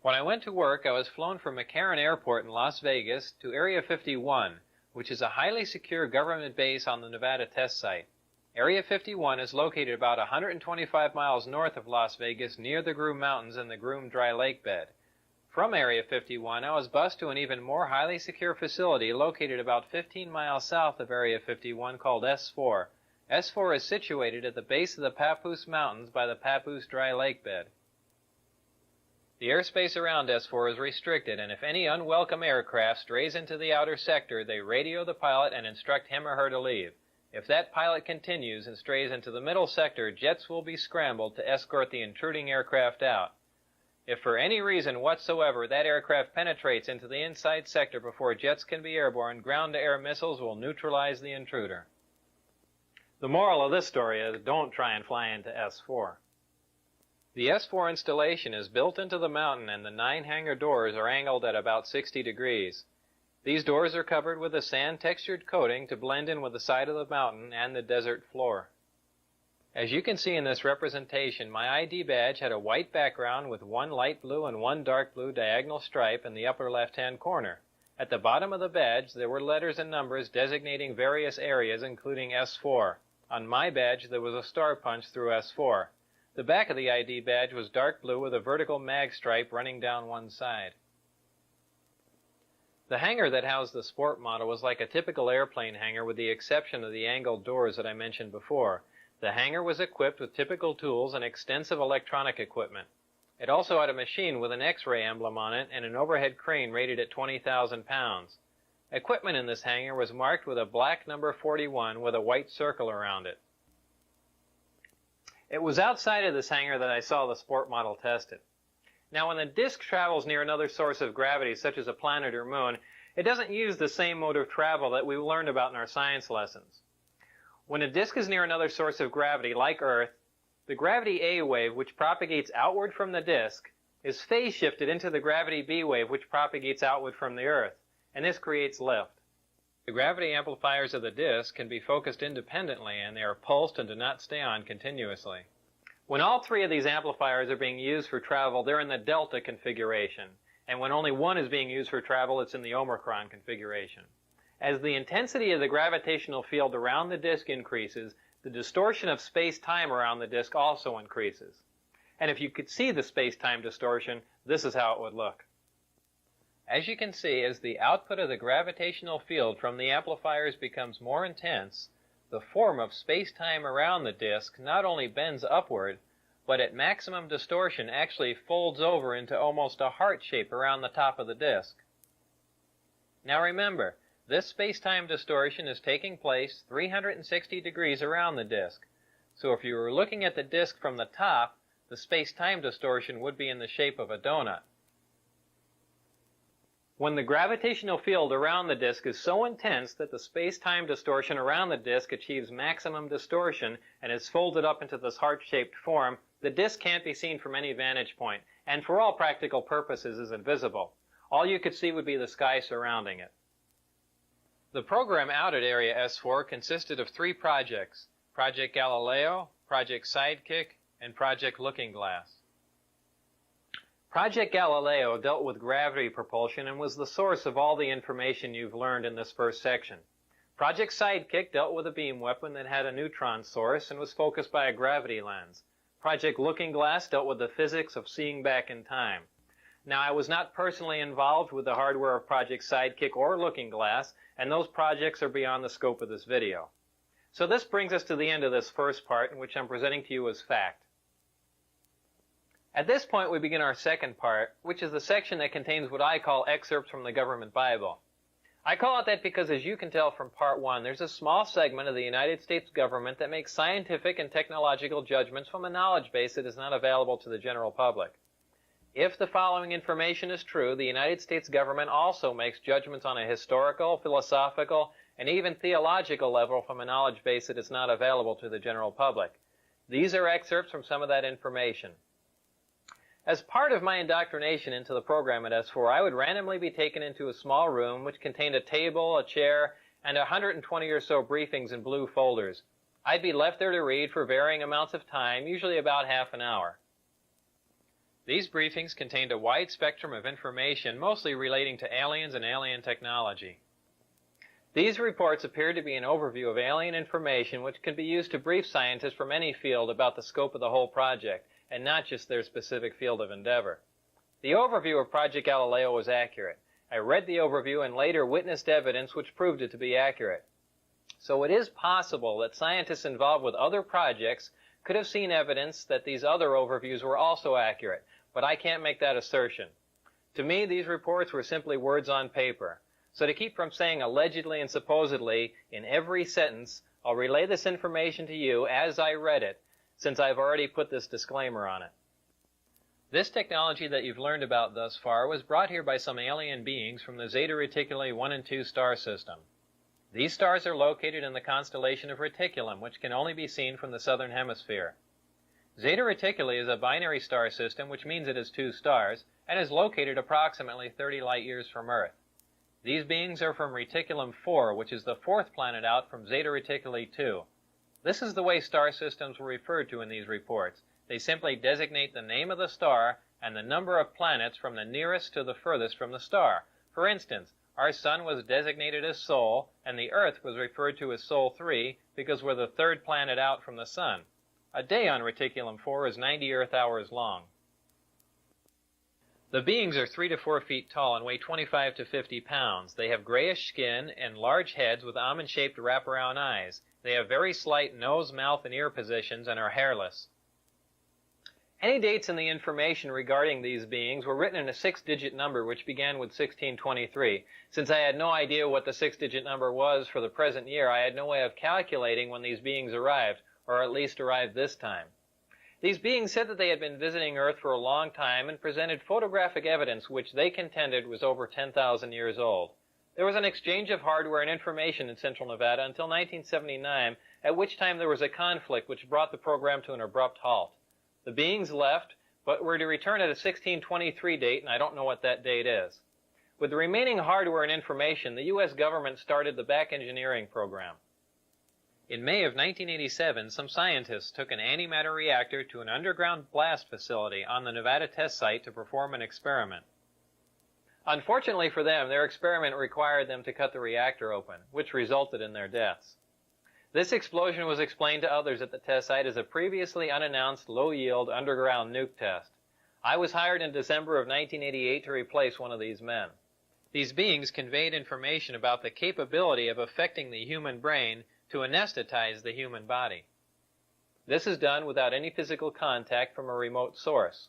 When I went to work, I was flown from McCarran Airport in Las Vegas to Area 51, which is a highly secure government base on the Nevada test site. Area 51 is located about 125 miles north of Las Vegas near the Groom Mountains and the Groom Dry Lake bed. From Area 51, I was bused to an even more highly secure facility located about 15 miles south of Area 51 called S4. S4 is situated at the base of the Papoose Mountains by the Papoose Dry Lake bed. The airspace around S4 is restricted, and if any unwelcome aircraft strays into the outer sector, they radio the pilot and instruct him or her to leave. If that pilot continues and strays into the middle sector, jets will be scrambled to escort the intruding aircraft out. If for any reason whatsoever that aircraft penetrates into the inside sector before jets can be airborne, ground-to-air missiles will neutralize the intruder. The moral of this story is don't try and fly into S4. The S4 installation is built into the mountain, and the 9 hangar doors are angled at about 60 degrees. These doors are covered with a sand-textured coating to blend in with the side of the mountain and the desert floor. As you can see in this representation, my ID badge had a white background with 1 light blue and 1 dark blue diagonal stripe in the upper left-hand corner. At the bottom of the badge, there were letters and numbers designating various areas, including S4. On my badge, there was a star punch through S4. The back of the ID badge was dark blue with a vertical mag stripe running down one side. The hangar that housed the sport model was like a typical airplane hangar with the exception of the angled doors that I mentioned before. The hangar was equipped with typical tools and extensive electronic equipment. It also had a machine with an X-ray emblem on it and an overhead crane rated at 20,000 pounds. Equipment in this hangar was marked with a black number 41 with a white circle around it. It was outside of this hangar that I saw the sport model tested. Now, when the disk travels near another source of gravity, such as a planet or moon, it doesn't use the same mode of travel that we learned about in our science lessons. When a disk is near another source of gravity, like Earth, the gravity A wave, which propagates outward from the disk, is phase shifted into the gravity B wave, which propagates outward from the Earth, and this creates lift. The gravity amplifiers of the disk can be focused independently, and they are pulsed and do not stay on continuously. When all 3 of these amplifiers are being used for travel, they're in the delta configuration, and when only one is being used for travel, it's in the omicron configuration. As the intensity of the gravitational field around the disk increases, the distortion of space-time around the disk also increases. And if you could see the space-time distortion, this is how it would look. As you can see, as the output of the gravitational field from the amplifiers becomes more intense, the form of space-time around the disk not only bends upward, but at maximum distortion actually folds over into almost a heart shape around the top of the disk. Now remember, this space-time distortion is taking place 360 degrees around the disk. So if you were looking at the disk from the top, the space-time distortion would be in the shape of a donut. When the gravitational field around the disk is so intense that the space-time distortion around the disk achieves maximum distortion and is folded up into this heart-shaped form, the disk can't be seen from any vantage point, and for all practical purposes is invisible. All you could see would be the sky surrounding it. The program out at Area S4 consisted of 3 projects: Project Galileo, Project Sidekick, and Project Looking Glass. Project Galileo dealt with gravity propulsion and was the source of all the information you've learned in this first section. Project Sidekick dealt with a beam weapon that had a neutron source and was focused by a gravity lens. Project Looking Glass dealt with the physics of seeing back in time. Now, I was not personally involved with the hardware of Project Sidekick or Looking Glass, and those projects are beyond the scope of this video. So this brings us to the end of this first part, in which I'm presenting to you as fact. At this point, we begin our second part, which is the section that contains what I call excerpts from the government Bible. I call it that because, as you can tell from part 1, there's a small segment of the United States government that makes scientific and technological judgments from a knowledge base that is not available to the general public. If the following information is true, the United States government also makes judgments on a historical, philosophical, and even theological level from a knowledge base that is not available to the general public. These are excerpts from some of that information. As part of my indoctrination into the program at S4, I would randomly be taken into a small room which contained a table, a chair, and 120 or so briefings in blue folders. I'd be left there to read for varying amounts of time, usually about half an hour. These briefings contained a wide spectrum of information, mostly relating to aliens and alien technology. These reports appeared to be an overview of alien information which can be used to brief scientists from any field about the scope of the whole project, and not just their specific field of endeavor. The overview of Project Galileo was accurate. I read the overview and later witnessed evidence which proved it to be accurate. So it is possible that scientists involved with other projects could have seen evidence that these other overviews were also accurate, but I can't make that assertion. To me, these reports were simply words on paper. So to keep from saying allegedly and supposedly in every sentence, I'll relay this information to you as I read it, since I've already put this disclaimer on it. This technology that you've learned about thus far was brought here by some alien beings from the Zeta Reticuli 1 and 2 star system. These stars are located in the constellation of Reticulum, which can only be seen from the southern hemisphere. Zeta Reticuli is a binary star system, which means it has 2 stars, and is located approximately 30 light years from Earth. These beings are from Reticulum 4, which is the 4th planet out from Zeta Reticuli 2. This is the way star systems were referred to in these reports. They simply designate the name of the star and the number of planets from the nearest to the furthest from the star. For instance, our Sun was designated as Sol, and the Earth was referred to as Sol 3 because we're the 3rd planet out from the Sun. A day on Reticulum 4 is 90 Earth hours long. The beings are 3 to 4 feet tall and weigh 25 to 50 pounds. They have grayish skin and large heads with almond-shaped wraparound eyes. They have very slight nose, mouth, and ear positions and are hairless. Any dates in the information regarding these beings were written in a 6-digit number which began with 1623. Since I had no idea what the 6-digit number was for the present year, I had no way of calculating when these beings arrived, or at least arrived this time. These beings said that they had been visiting Earth for a long time and presented photographic evidence which they contended was over 10,000 years old. There was an exchange of hardware and information in Central Nevada until 1979, at which time there was a conflict which brought the program to an abrupt halt. The beings left, but were to return at a 1623 date, and I don't know what that date is. With the remaining hardware and information, the U.S. government started the back engineering program. In May of 1987, some scientists took an antimatter reactor to an underground blast facility on the Nevada test site to perform an experiment. Unfortunately for them, their experiment required them to cut the reactor open, which resulted in their deaths. This explosion was explained to others at the test site as a previously unannounced low-yield underground nuke test. I was hired in December of 1988 to replace one of these men. These beings conveyed information about the capability of affecting the human brain to anesthetize the human body. This is done without any physical contact from a remote source.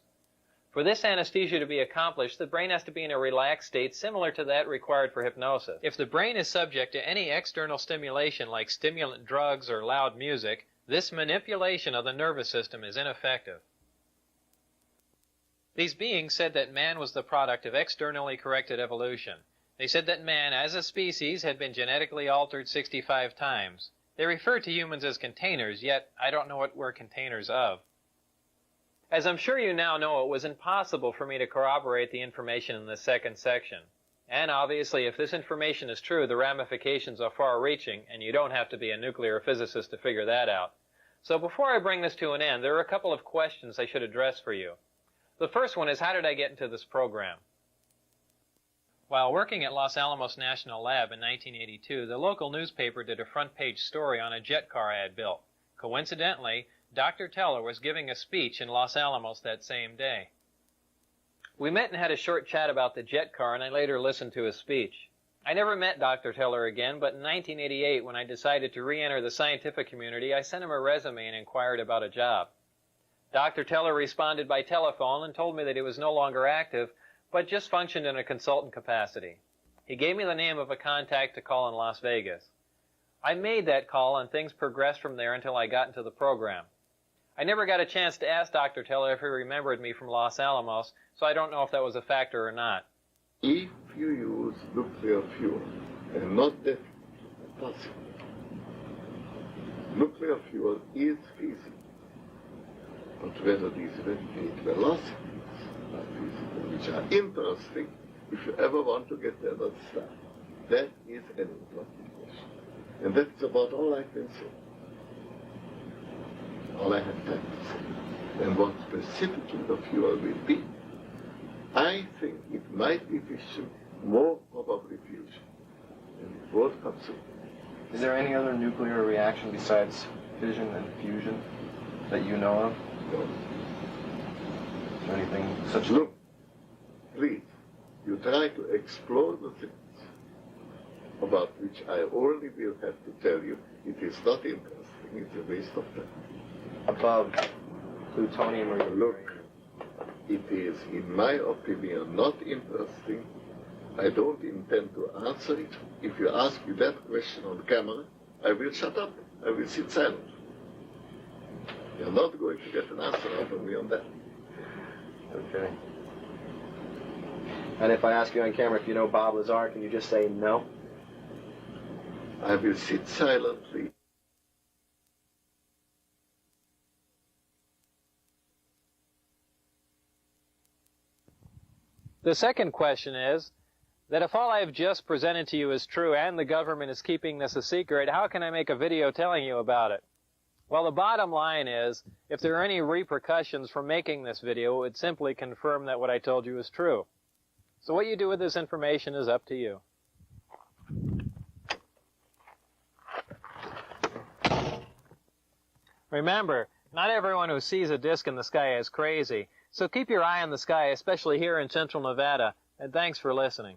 For this anesthesia to be accomplished, the brain has to be in a relaxed state similar to that required for hypnosis. If the brain is subject to any external stimulation like stimulant drugs or loud music, this manipulation of the nervous system is ineffective. These beings said that man was the product of externally corrected evolution. They said that man, as a species, had been genetically altered 65 times. They referred to humans as containers, yet I don't know what we're containers of. As I'm sure you now know, it was impossible for me to corroborate the information in this second section. And obviously, if this information is true, the ramifications are far-reaching, and you don't have to be a nuclear physicist to figure that out. So before I bring this to an end, there are a couple of questions I should address for you. The first one is, how did I get into this program? While working at Los Alamos National Lab in 1982, the local newspaper did a front-page story on a jet car I had built. Coincidentally, Dr. Teller was giving a speech in Los Alamos that same day. We met and had a short chat about the jet car, and I later listened to his speech. I never met Dr. Teller again, but in 1988, when I decided to re-enter the scientific community, I sent him a resume and inquired about a job. Dr. Teller responded by telephone and told me that he was no longer active, but just functioned in a consultant capacity. He gave me the name of a contact to call in Las Vegas. I made that call, and things progressed from there until I got into the program. I never got a chance to ask Dr. Teller if he remembered me from Los Alamos, so I don't know if that was a factor or not. If you use nuclear fuel and not the fossil, nuclear fuel is feasible. But whether these great velocities are feasible, which are interesting, if you ever want to get there, let's start. That is an important question. And that's about all I can say. All I have time to say. and what specifically the fuel will be, I think it might be fission, more probably fusion. And it won't come soon. Is there any other nuclear reaction besides fission and fusion that you know of? No. Is there anything such? Look, please, you try to explore the things about which I only will have to tell you it is not interesting, it's a waste of time. Above plutonium or uranium? Look, it is, in my opinion, not interesting. I don't intend to answer it. If you ask me that question on camera, I will shut up. I will sit silent. You're not going to get an answer out of me on that. Okay. And if I ask you on camera if you know Bob Lazar, can you just say no? I will sit silently. The second question is that if all I've just presented to you is true and the government is keeping this a secret, how can I make a video telling you about it? Well, the bottom line is, if there are any repercussions from making this video, it would simply confirm that what I told you is true. So what you do with this information is up to you. Remember, not everyone who sees a disk in the sky is crazy, so keep your eye on the sky, especially here in central Nevada, and thanks for listening.